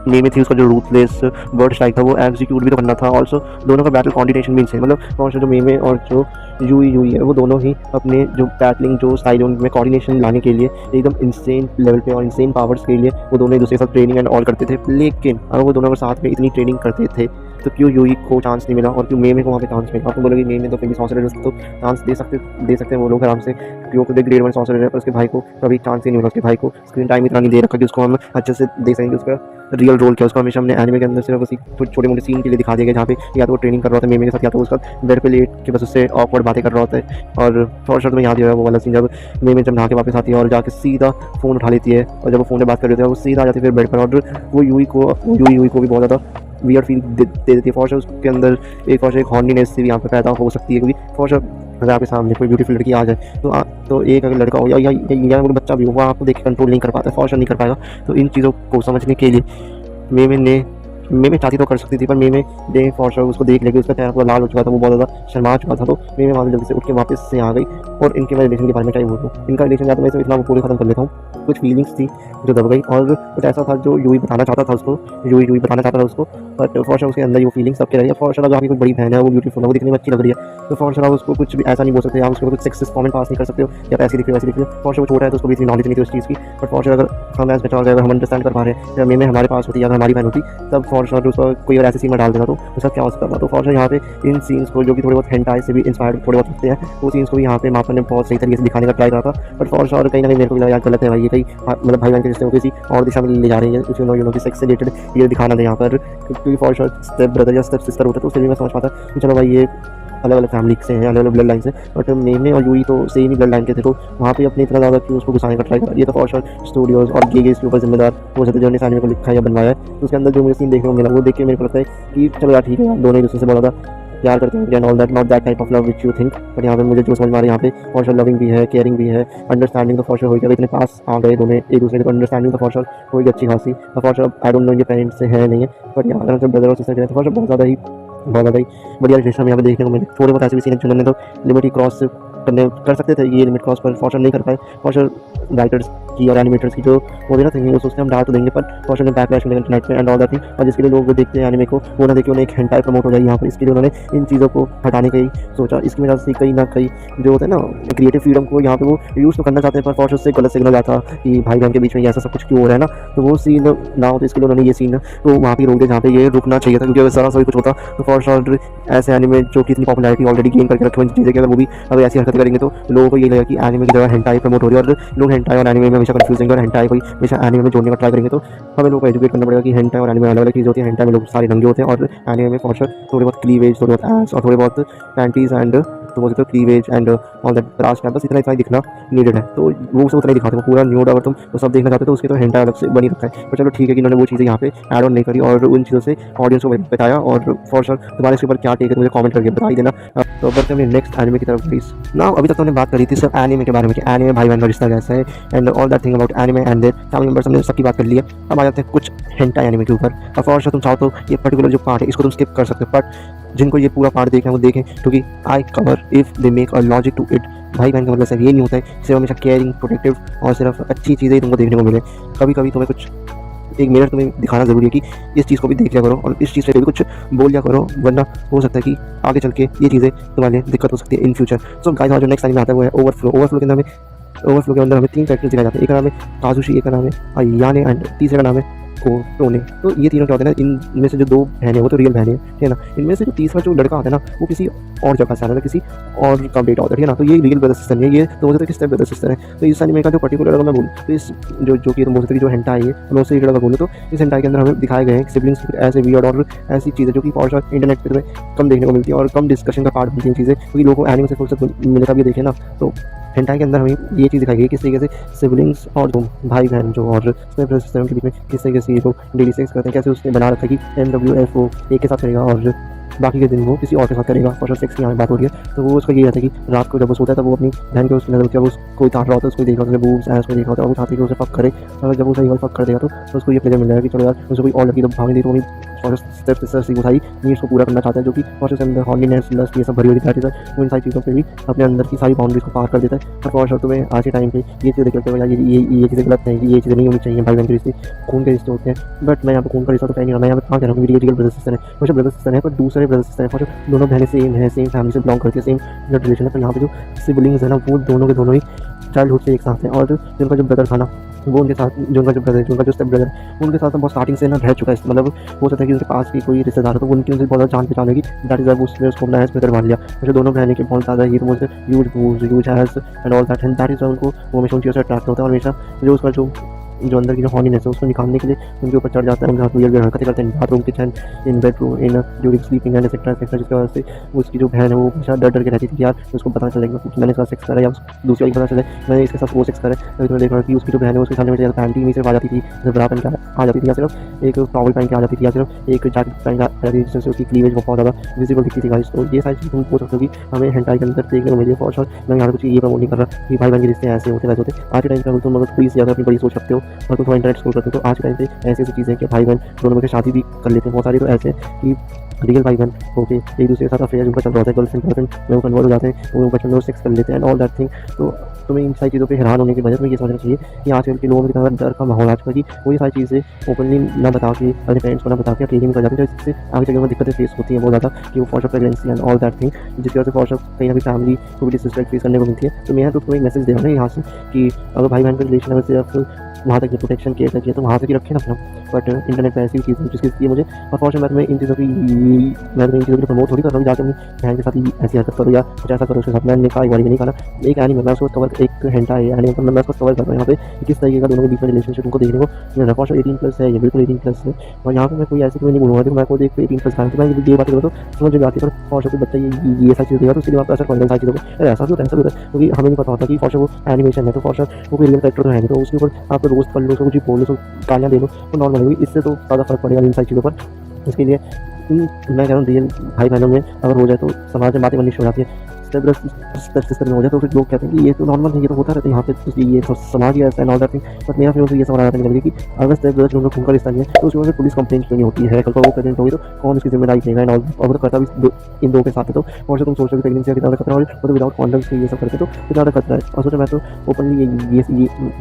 मेमे थी, उसका जो रूथलेस बर्ड स्ट्राइक था वो एग्जीक्यूट भी तो करना था। ऑल्सो दोनों का बैटल कोऑर्डिनेशन भी इंसेन, मतलब और जो मेमे और जो यूई है वो दोनों ही अपने जो बैटलिंग जो स्टाइल उनमें कोऑर्डिनेशन लाने के लिए एकदम इंसेन लेवल पे और इंसेन पावर्स के लिए वो दोनों एक दूसरे के साथ ट्रेनिंग एंड ऑल करते थे। लेकिन अगर वो दोनों के साथ में इतनी ट्रेनिंग करते थे तो क्यों यूई को चांस नहीं मिला और क्यों मेमे को वहाँ पे चांस मिला? आप बोलोगे मेमे तो फिर भी सॉर्सरर तो चांस दे सकते हैं वो लोग आराम से, क्यों खुद ग्रेड 1 सॉर्सरर है, पर उसके भाई को कभी चांस ही नहीं मिला। उसके भाई को स्क्रीन टाइम इतना नहीं दे रखा कि उसको हम अच्छे से देख सकेंगे उसका रियल रोल क्या। उसको हमेशा हमने एनिमे के अंदर सिर्फ उसी छोटे मोटे सीन के लिए दिखा दिया गया जहाँ पे या तो वो ट्रेनिंग कर रहा होता है मेमे के साथ, या तो उसका बेड पे लेट के बस उससे ऑकवर्ड बातें कर रहा होता है। और फॉर श्योर में याद है वो वाला सीन जब मेमे जब नहा के वापस आती है और जाके सीधा फ़ोन उठा लेती है और जब वो फ़ोन पे बात कर रही है वो सीधा आ जाती है फिर बेड पर, और वो यूई को भी बहुत ज़्यादा वियर्ड फील दे देती है। फॉर श्योर उसके अंदर एक हॉर्नीनेस से भी यहाँ पे पैदा हो सकती है, क्योंकि फॉर श्योर अगर आपके सामने कोई ब्यूटीफुल लड़की आ जाए तो एक अगर लड़का हो या कोई बच्चा भी हो वो आपको देख के कंट्रोल नहीं कर पाता, फॉर श्योर नहीं कर पाएगा। तो इन चीज़ों को समझने के लिए मेमे चाहती तो कर सकती थी, पर मेमे ने फॉर श्योर उसको देख लेके उसका चेहरा पूरा लाल हो चुका था, वो बहुत ज़्यादा शर्मा चुका था। तो मेमे वहाँ से जल्दी से उठ के वापस से आ गई। और इनके मैं रिलेशन के बारे में क्या ही बोलूँ, इनका रिलेशन या तो मैं इतना पूरे खत्म कर लेता हूँ। कुछ फीलिंग्स थी जो दब गई और कुछ ऐसा था जो यूई बताना चाहता था उसको, यूई बताना चाहता था उसको, बट फॉर श्योर उसके अंदर वो फीलिंग्स सबके रही है। फॉर श्योर अगर आपकी कोई बड़ी बहन है वो ब्यूटीफुल है, वो दिखने में अच्छी लग रही है, तो फॉर श्योर आप उसको कुछ भी ऐसा नहीं बोल सकते, आप उसको कुछ सेक्सिस्ट कमेंट पास नहीं कर सकते हो या ऐसी दिख रही वैसी दिख रही है। फॉर श्योर छोटा है तो उसको भी इतनी नॉलेज नहीं थी उस चीज़ की, बट फॉर श्योर अगर हम एज बचा अगर हम अंडरस्टैंड कर पा रहे हैं या मेमे हमारे पास होती या अगर हमारी बहन होती तब फॉर श्योर उसका कोई अगर ऐसे सीन में डाल देगा तो उसका क्या हो सकता था। तो फॉर श्योर यहाँ पे इन सीन्स को जो कि थोड़े बहुत हेंटाई से भी इंस्पायर्ड थोड़े बहुत होते हैं, वो सीन्स को भी यहाँ पे मापन ने बहुत सही तरीके से दिखाने का ट्राई करा था। बट फॉर श्योर कहीं ना कहीं मेरे को लगा गलत है भाई, ये कहीं मतलब भाई बहन के रिश्ते को किसी और दिशा में ले जा रही है, कुछ यू नो की सेक्स से रिलेटेड ये दिखाना था यहाँ पर, क्योंकि फॉर श्योर स्टेप ब्रदर या स्टेप सिस्टर होता है तो उससे भी मैं समझ पाता कि चलो भाई ये अलग अलग फैमिली से हैं, अलग अलग ब्लड लाइन से, बट मेमे और यूई तो सेम ही ब्लड लाइन के थे, तो वहाँ पे अपने इतना ज़्यादा क्यों उसको घुसाने का ट्राई करा। ये तो फॉर श्योर स्टूडियोज़ और गे इसके ऊपर जिम्मेदार हो सकते जिन्होंने इस एनिमे को लिखा या बनवाया है। तो उसके अंदर जो मुझे सीन देखने को मिला वो देख के मेरे को लगता है कि चलो यार ठीक है यार, दोनों एक दूसरे से बहुत ज़्यादा प्यार करते हैं and all that, not that type of love which you think, but यहाँ पे मुझे जो समझ में आ रहा है यहाँ पे फॉर श्योर लविंग भी है, केयरिंग भी है, अंडरस्टैंडिंग तो फॉर श्योर होगी। इतने पास आ गए दोनों एक दूसरे के, तो अंडरस्टैंडिंग तो फॉर श्योर होगी अच्छी खासी। For sure I don't know ये पेरेंट्स से है नहीं है, बट यहाँ अगर ब्रदर और सिस्टर के तो फॉर श्योर बहुत ज़्यादा ही बढ़िया रिलेशन यहाँ पे देखने को मिले। थोड़े बहुत ऐसे भी सीन जिन्होंने तो लिमिट ही क्रॉस कर सकते थे, ये लिमिट क्रॉस पर फॉर श्योर नहीं कर पाए। फॉर श्योर राइटर्स की और एनिमेटर्स की जो वो देना थिंकिंग वो सोचते हैं हम डाल तो देंगे, पर फॉर श्योर बैकलैश मिलेगा इंटरनेट पे एंड ऑल दैट थिंग, और जिसके लिए लोग देखते हैं एनिमे को वो ना देखिए उन्हें एक हेंटाई प्रमोट हो जाए यहाँ पर। इसके लिए उन्होंने इन चीज़ों को हटाने का ही सोचा। इसकी वजह से कहीं ना कहीं जो होता है ना क्रिएटिव फ्रीडम को यहाँ पे वो यूज़ तो करना चाहते हैं, पर फॉर श्योर से गलत सिग्नल आता कि भाई बहन के बीच में ऐसा सब कुछ क्यों हो रहा है ना, तो वो सीन ना हो, तो इसके लिए उन्होंने ये सीन तो वहाँ पर रोक दिया जहाँ पे ये रुकना चाहिए था, क्योंकि अगर सारा सभी कुछ होता तो फॉर श्योर ऐसे एनिमे जो कि इतनी पॉपुलैरिटी ऑलरेडी गेन करके रखे हुए चीज़ें कि अगर वो भी अगर ऐसी हरकत करेंगे तो लोगों को ये लगेगा कि एनिमे की जगह हेंटाई प्रमोट हो रही है, और लोग हेंटाई और एनिमे में हमेशा कंफ्यूजिंग और हेंटाई को हमेशा एनिमे में जोड़ने का ट्राई करेंगे। तो हमें लोगों को एजुकेट करना पड़ेगा कि हेंटाई और एनिमे अलग अलग चीज़ होती है। हेंटाई में लोग सारे रंगे होते हैं और एनिमे में फॉर श्योर थोड़े बहुत क्लीवेज, थोड़े बहुत एब्स और थोड़े बहुत पैंटीज एंड तो वो तो cleavage and all that bras type बस इतना ही दिखना नीडेड है, तो वो सब उतना ही दिखाते हैं। पूरा न्यूड अगर तुम तो सब देखना चाहते हो तो उसके तो हेंटाई अलग से बनी रखा है, पर चलो ठीक है कि इन्होंने वो चीज़ें यहाँ पे ऐड ऑन नहीं करी और उन चीज़ों से ऑडियंस को बताया। और फॉर श्योर तुम्हारे इसके ऊपर क्या टेक है मुझे कमेंट करके बता ही देना। तो बढ़ते हैं नेक्स्ट एनिमे की तरफ प्लीज ना। अभी तक तो हमने बात करी थी सिर्फ एनिमे के बारे में कि एनिमे भाई बहन का रिश्ता कैसा है and all that thing about anime and their family members, हमने सबकी बात कर ली है। अब आ जाते हैं कुछ हेंटाई एनिमे के ऊपर। और फॉर श्योर तुम चाहो तो ये पर्टिकुलर जो पार्ट है इसको तुम स्किप कर सकते हो, बट जिनको ये पूरा पार्ट देखना है वो देखें, क्योंकि I cover if they make a logic to it. भाई बहन का मतलब सिर्फ ये नहीं होता है सिर्फ हमेशा केयरिंग प्रोटेक्टिव और सिर्फ अच्छी चीज़ें ही तुमको देखने को मिले। कभी कभी तुम्हें कुछ एक मिरर तुम्हें दिखाना ज़रूरी है कि इस चीज़ को भी देख लिया करो और इस चीज़ से भी कुछ बोल लिया करो, वरना हो सकता है कि आगे चल के ये चीज़ें तुम्हारे लिए दिक्कत हो सकती है इन फ्यूचर। सो गाइस जो नेक्स्ट टाइम आता है वो है ओवरफ्लो। ओवरफ्लो के अंदर हमें 3 कैरेक्टर्स दिखाए जाते हैं। एक का नाम है काजुशी, एक का नाम है अयाने एंड तीसरे का नाम है कोटोने। तो ये तीनों क्या होते हैं ना, इनमें से जो 2 बहनें वो तो रियल बहनें ठीक है ना, इनमें से जो तीसरा जो लड़का आता है ना वो किसी और जगह से आता है, किसी और का बेटा होता है ठीक है ना। तो ये रियल ब्रदर सिस्टर है, ये तो बोलते हैं कि स्टेप ब्रदर सिस्टर है। तो इस एनिमे का जो पर्टिकुलर अगर मैं बोलूँ तो इस जो कि तुम बोल सकते हैं जो हेंटाई है मैं उससे रिलेटेड अगर बोलूँ तो इस हेंटाई के अंदर हमें दिखाए गए हैं सिबलिंग्स ऐसे वियर्ड और ऐसी चीज़ें जो कि फॉर श्योर इंटरनेट पर तुम्हें कम देखने को मिलती है और कम डिस्कशन का पार्ट बनती है चीज़ें, क्योंकि लोगों को एनिमे से फुर्सत मिलता भी देखे ना। तो हेंटाई के अंदर हमें ये चीज़ दिखाई गई किस तरीके से सिबलिंग्स और तुम भाई बहन जो और सिस्टम के बीच में किस तरीके से ये लोग डेली सेक्स करते हैं, कैसे उसने बना रखा है कि MWFO एक के साथ करेगा और बाकी के दिन वो किसी और के साथ करेगा। फॉर सेक्स की यहाँ बात हो रही है, तो वो उसका ये रहता है कि रात को जब वो सोता है तब वो अपनी बहन के उसकी नजर जब उसको ताट रहा होता है उसको देख रहा होता है, बूब्स ऐस को देख रहा होता है और वो चाहती है कि उसे फक करे। अगर जब वो सही फक कर देगा तो उसको ये प्लेजर मिल जाएगा कि चलो यार उसे कोई और लड़की जब भागने दी तो वो स्टेप सिस्टर उठाई नीड्स को पूरा करना चाहता है, जो कि फॉर श्योर हॉर्नीनेस लस्ट ये सब भरी हुई दिखाती है। वो इन सारी चीज़ों पे भी अपने अंदर की सारी बाउंड्रीज को पार कर देता है। फॉर श्योर तुम्हें आज के टाइम पे ये चीज़ देखते हो यार ये चीज़ें गलत नहीं, ये चीज़ें नहीं होनी चाहिए। भाई बहन के रिश्ते खून के रिश्ते होते हैं, बट मैं यहाँ पर खून का रिश्ता तो कहीं नहीं रहा, मैं यहाँ पर कहाँ कह रहा हूँ मेरी रियल ब्रदर सिस्टर है, फॉर श्योर ब्रदर सिस्टर है, पर दूसरे ब्रदर सिस्टर है। फॉर श्योर दोनों बहनें सेम है, सेम फैमिली से बिलोंग करती है, सेम ब्लड रिलेशन है, पर यहाँ पे जो सिबलिंग्स है ना वो दोनों के दोनों ही चाइल्डहुड से एक साथ हैं। और जिनका जो ब्रदर था ना वो उनके साथ जो उनका जो ब्रदर है, उनका जो स्टेप ब्रदर वो उनके साथ बहुत स्टार्टिंग से ना रह चुका है। मतलब हो सकता है कि उनके पास की कोई रिश्तेदार हो तो उनकी उनसे बहुत ज़्यादा जान पहचान होगी, दैट इज उसने उसको अपना ब्रदर मान लिया। वैसे दोनों बहनें के बहुत ज़्यादा ये तो बोलते use बूज use has and all that, and that is उनको वो हमेशा उन चीज़ों से अट्रैक्ट होता है और हमेशा जो उसका जो अंदर की जो हॉर्नीनेस है उसको निकालने के लिए उनके ऊपर चढ़ जाता है, उनके हाथ वियर हरकतें करते हैं bathroom kitchen in bedroom in during sleeping and etcetera etcetera, जिसकी वजह से उसकी जो बहन है वो हमेशा डर के रहती थी कि यार उसको पता चलेगा कि मैंने इसका सेक्स करा या दूसरी को पता चले मैंने इसके साथ वो सेक्स करा। तो तुम्हें देख रहा कि उसकी जो बहन है उसके सामने में पैंटी में सिर्फ आ जाती थी, बरा पहन के आ जाती थी, या सिर्फ एक टॉवल पहन के आ जाती थी, या सिर्फ एक जैकेट पहन के आ जाती थी, जिससे उसकी क्लीवेज बहुत ज़्यादा विजिबल दिखती थी गाइस। तो ये सारी चीज़ तुम पूछ सकते हो कि हमें हेंटाई के अंदर देखने को मिली है। फॉर श्योर मैं यहाँ कुछ ये प्रमोट नहीं कर रहा कि भाई बहन के रिश्ते ऐसे होते वैसे होते। आज के टाइम पर तुम अगर प्लीज़ ज़्यादा अपनी बड़ी सोच रखते हो और तुम थोड़ा इंटरनेट स्क्रॉल करते हो तो आज के टाइम पे ऐसी चीज़ें कि भाई बहन दोनों में शादी भी कर लेते हैं। बहुत सारी तो ऐसे कि रियल भाई बहन होके एक दूसरे के साथ अफेयर उनका चल रहा होता है, गर्लफ्रेंड बॉयफ्रेंड में वो कन्वर्ट हो जाते हैं, वो बचपन में सेक्स कर लेते हैं एंड ऑल दैट थिंग। तो तुम्हें इन सारी चीज़ों पे हैरान होने की वजह तुम्हें ये समझना चाहिए कि आजकल के लोगों में कितना डर का माहौल आ चुका है कि वो ये सारी चीज़ें ओपनली ना बता के अपने पेरेंट्स को ना बता के अकेले में कर जाते हैं, जिससे आगे चलकर दिक्कतें फेस होती हैं बहुत ज़्यादा कि वो for pregnancy and all that thing, जिसकी वजह से फॉर कहीं ना कहीं फैमिली को भी डिसरिस्पेक्ट फेस करने को मिलती है। तो मैं तो तुम्हें एक मैसेज दे रहा हूँ यहाँ से कि अगर भाई बहन का रिलेशन अगर सिर्फ वहाँ तक प्रोटेक्शन केयर चाहिए तो वहाँ से भी रखें ना अपना। बट इंटरनेट पर ऐसी चीज़ है जिसकी चाहिए मुझे, और फॉर मैं तुम्हें इन चीज़ों की प्रमोट थोड़ी कर रहा हूँ जाकर अपनी बहन के साथ ही ऐसी हरकत करो या कुछ ऐसा करो उसके साथ। मैंने कहा एक बार नहीं खाना, एक एनिमे मैं उसको कवर, एक घंटा है एनिमे मैं उसको कवर कर रहा हूँ यहाँ पे किस तरीके का दोनों के बीच में रिलेशनशिप उनको देखने को मिल रहा है। फॉर 18+ है, ये बिल्कुल 18+ है। और यहाँ पे मैं कोई ऐसे तो नहीं बोलूँगा कि मैं को देख 18+ था, तो मैं ये बात करूँ तो समझ में आती है। पर फॉर कोई बच्चा ये सारी चीज़ देगा तो उसके दिमाग पर असर पड़ेगा सारी चीज़ों को, ऐसा भी होता है क्योंकि हमें नहीं पता होता कि फॉर वो एनिमेशन है, तो फॉर वो रियल कैरेक्टर तो है नहीं, तो उसके ऊपर आप रोस्ट कर लो, कुछ बोलो, तो गालियाँ दे लो तो नॉर्मल होगी, इससे तो ज़्यादा फर्क पड़ेगा इन सारी चीज़ों पर। इसके लिए मैं कह रहा हूँ रियल भाई बहनों में अगर हो जाए तो समाज में बातें बननी शुरू हो जाती है। सिस्टर में हो जाए तो फिर लोग कहते हैं कि ये तो नॉर्मल है, ये तो होता रहता है यहाँ पे, तो ये तो समाज ही ऐसा है, नॉर्मल थिंग। बट मेरा फिर उनसे ये सवाल आता है कि अगर स्टेप ब्रदर्स लोगों का रिश्ता नहीं है तो उसके बाद पुलिस कंप्लेंट क्यों नहीं होती है? कल को वो प्रेगनेंट होगी तो कौन उसकी जिम्मेदारी लेगा? एंड और तो करता भी इन दो के साथ है, तो और से तुम सोच रहे हो प्रेगनेंसी का कितना खतरा, और तो विदाउट कॉन्डम्स के ये सब करते तो ज़्यादा खतरा है। और सोचा मैं तो ओपनली ये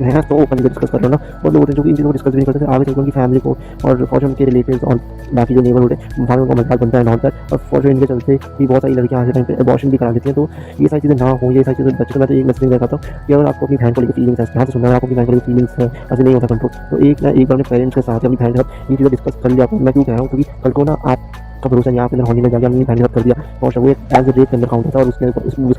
है तो ओपनली डिस्कस कर रहा हूँ ना, और लोग जो इन चीज़ों को डिस्कस नहीं करते आगे चलकर उनकी फैमिली को और फॉर्चून के रिलेटिव्स और बाकी जो नेबरहुड है वहाँ उनको मजाक बनता है नॉट दैट। और फॉर्चून इनके चलते भी बहुत सारी लड़कियाँ आज के टाइम पे अबॉर्शन भी करा देती हैं। तो ये सारी चीज़ें ना हो, ये सारी चीज़ें बच्चे, तो मैं तो एक मैसेज देना चाहता हूँ कि अगर आपको अपनी बहन को लेकर फीलिंग्स है, यहाँ से सुनना है आपको अपनी बहन को लेकर फीलिंग्स है, ऐसे नहीं होता कंट्रोल, तो एक ना एक बार अपने पेरेंट्स के साथ अपनी बहन के साथ ये चीज़ें डिस्कस कर लिया। मैं क्यों कह रहा हूँ क्योंकि कल को ना आपका भरोसा नहीं, आपके अंदर होने में जाके अपनी बहन के साथ कर दिया और वो एज ए रेप के अंदर काउंट होता है, और उसके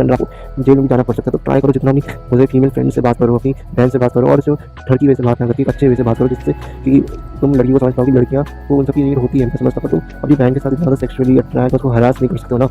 अंदर आपको जेल में भी जाना पड़ सकता है। तो ट्राई करो जितना भी मुझे फीमेल फ्रेंड से बात करो, अपनी बहन से बात करो, और जो ठड़की वे से बात ना करके अच्छे वे से बात करो, जिससे कि तुम लड़की को समझ पाओ कि लड़कियाँ वो उन सबकी नीड होती है, मैं समझता हूँ। तो अपनी बहन के साथ ज़्यादा सेक्सुअली अट्रैक्ट उसको हरास नहीं कर सकते हो ना।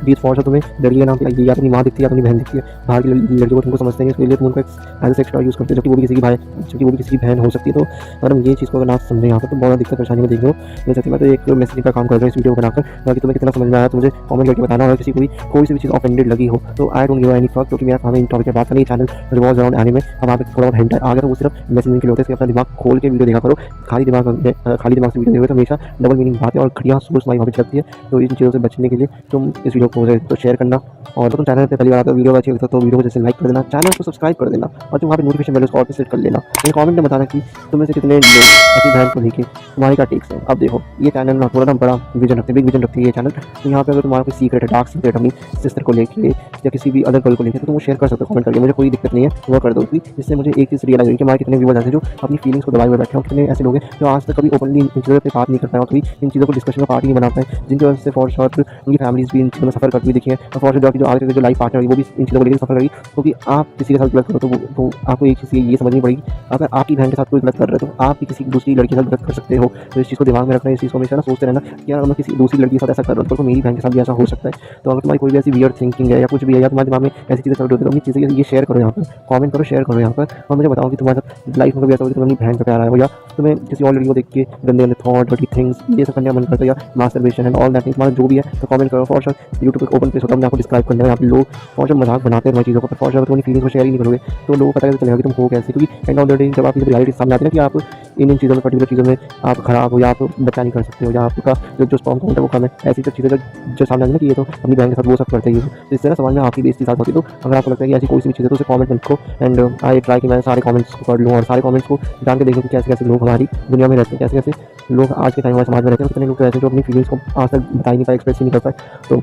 बीच फॉर्स तुम्हें लड़की के नाम पे या अपनी माँ दिखती है या अपनी बहन दिखती है, बाहर की लड़की को तुमको समझते हैं, इसके लिए तुम उनको as a sex toy use करते हो, जबकि वो भी किसी की भाई, जबकि वो भी किसी की बहन हो सकती है। तो अगर हम ये चीज़ को अगर ना समझें यहाँ पर तो बहुत दिक्कत परेशानी में देख लो मिल सकती है। मैं तो एक मैसेजिंग का काम कर रहा हूँ इस वीडियो को बनाकर, बाकी तुम्हें कितना समझ में आया तो मुझे कमेंट करके बताना। अगर किसी कोई सी भी चीज़ ऑफेंडेड लगी हो तो I don't give any fuck, क्योंकि मेरा हमें इन टॉपिक पर बात करनी, चैनल रिवॉल्व्स अराउंड एनीमे। अब आप थोड़ा बहुत हिंट आ गया तो वो सिर्फ मैसेजिंग के लिए होते हैं, अपना दिमाग खोल के वीडियो देखा करो। खाली दिमाग से वीडियो देखो तो हमेशा डबल मीनिंग बातें और खड़ियाँ सोच माई वहाँ पर लगती है। तो इन चीज़ों से बचने के लिए तुम इस वीडियो को तो शेयर करना, और तो तुम चैनल पे पहली बार आते हो वीडियो अच्छी लगता है तो वीडियो को जैसे लाइक कर देना, चैनल को सब्सक्राइब कर देना, और तुम वहाँ पे नोटिफिकेशन बेल को ऑल पे सेट कर लेना। मुझे कमेंट में बताना कि तुम्हें से कितने लोग अपनी बहन को लेके तुम्हारी क्या टेक्स है। अब देखो ये चैनल ना थोड़ा ना बड़ा विजन रखते हैं, बिग विजन रखती है ये चैनल। तो यहाँ पे अगर तुम्हारा कोई सीक्रेट है, डार्क सीक्रेट अपनी सिस्टर को लेके या किसी भी अदर गर्ल को लेकर, तो तुम वो शेयर कर सकते हो कमेंट करके, मुझे कोई दिक्कत नहीं है, वो कर दो। जिससे मुझे एक चीज़ रियलाइज हुई कि हमारे कितने व्यूअर्स ऐसे जो अपनी फीलिंग्स को दबाए हुए बैठे हैं, कितने ऐसे लोग हैं जो आज तक कभी ओपनली इन चीज़ों पर बात नहीं कर पाए और कभी इन चीज़ों को डिस्कशन का पार्ट नहीं बना पाए, जिनकी वजह से फॉर शॉर्ट उनकी फैमिलीज भी इन चीज़ों में सफर करती हुई दिखी है। और फॉर जो आगे जो लाइफ पार्टनर वो भी इन चीज़ों को लेकर सफर करेगी, क्योंकि आप किसी के साथ गलत करो तो आपको एक चीज़ ये समझनी पड़ेगी, अगर आपकी बहन के साथ कोई गलत कर रहे हो तो आप भी किसी दूसरी लड़की के साथ गलत कर सकते हो। तो इस चीज़ को दिमाग में रखना, इस चीज़ को हमेशा ना सोचते रहना कि यार मैं किसी दूसरी लड़की के साथ ऐसा कर रहा हूँ तो मेरी बहन के साथ भी ऐसा हो सकता है। तो अगर तुम्हारी कोई भी ऐसी वियर्ड थिंकिंग है या कुछ भी है या तुम्हारे दिमाग में ऐसी चीज़ें चल रही होती है तो अपनी चीज़ें ये शेयर करो यहाँ पर, कमेंट करो, शेयर करो यहाँ पर, और मुझे बताओ कि तुम्हारे लाइफ में कभी ऐसा हो कि तुम्हें अपनी बहन का प्यार आया हो या तुम्हें किसी और लड़की को देख के गंदे गंदे थॉट, डर्टी थिंग्स ये सब करने का मन करता है, या masturbation and all that things, तुम्हारा जो भी है तो कमेंट करो। फॉर श्योर यूट्यूब पे ओपन प्लेस होता है, मैं आपको डिस्क्राइब करने में यहाँ पे लोग फॉर श्योर मजाक बनाते हैं चीज़ों को, फॉर श्योर तुम फीलिंग्स को शेयर ही नहीं करोगे तो लोगों को पता कैसे चलेगा कि तुम हो कैसे। क्योंकि एंड ऑफ द डे जब आप रियलिटी सामने आती है ना कि आप इन चीज़ों में पर्टिकुलर चीज़ों में आप खराब हो या आप बच्चा नहीं कर सकते हो या आपका जो स्पर्म काउंट है वो कम है, ऐसी सब चीज़ें जो सामने आती है ना कि ये तो अपनी बहन के साथ वो सब करते ही हो, तो इससे ना समाज में आपकी बेइज्जती साथ होती है। तो अगर आपको लगता है कि ऐसी कोई सी चीज़ है तो उसे कमेंट में लिखो, एंड आई ट्राई कि मैं सारे कमेंट्स को पढ़ लूँ और सारे कमेंट्स को जान के देखूँ कि कैसे कैसे लोग हमारी दुनिया में रहते हैं, कैसे कैसे लोग आज के टाइम हमारे समाज में रहते हैं, कितने लोग ऐसे जो अपनी फीलिंग्स को आज तक बता ही नहीं पाए, एक्सप्रेस ही नहीं कर पाए। तो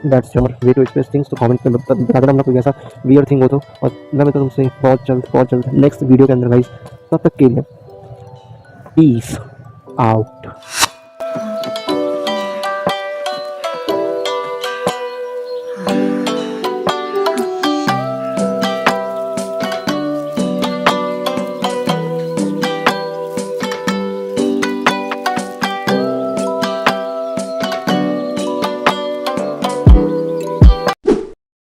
that's your way to express things. तो कमेंट में बता देना कोई ऐसा वियर थिंग हो तो, और मैं तो तुमसे बहुत जल्द नेक्स्ट वीडियो के अंदर गाइस, तब तक के लिए पीस आउट।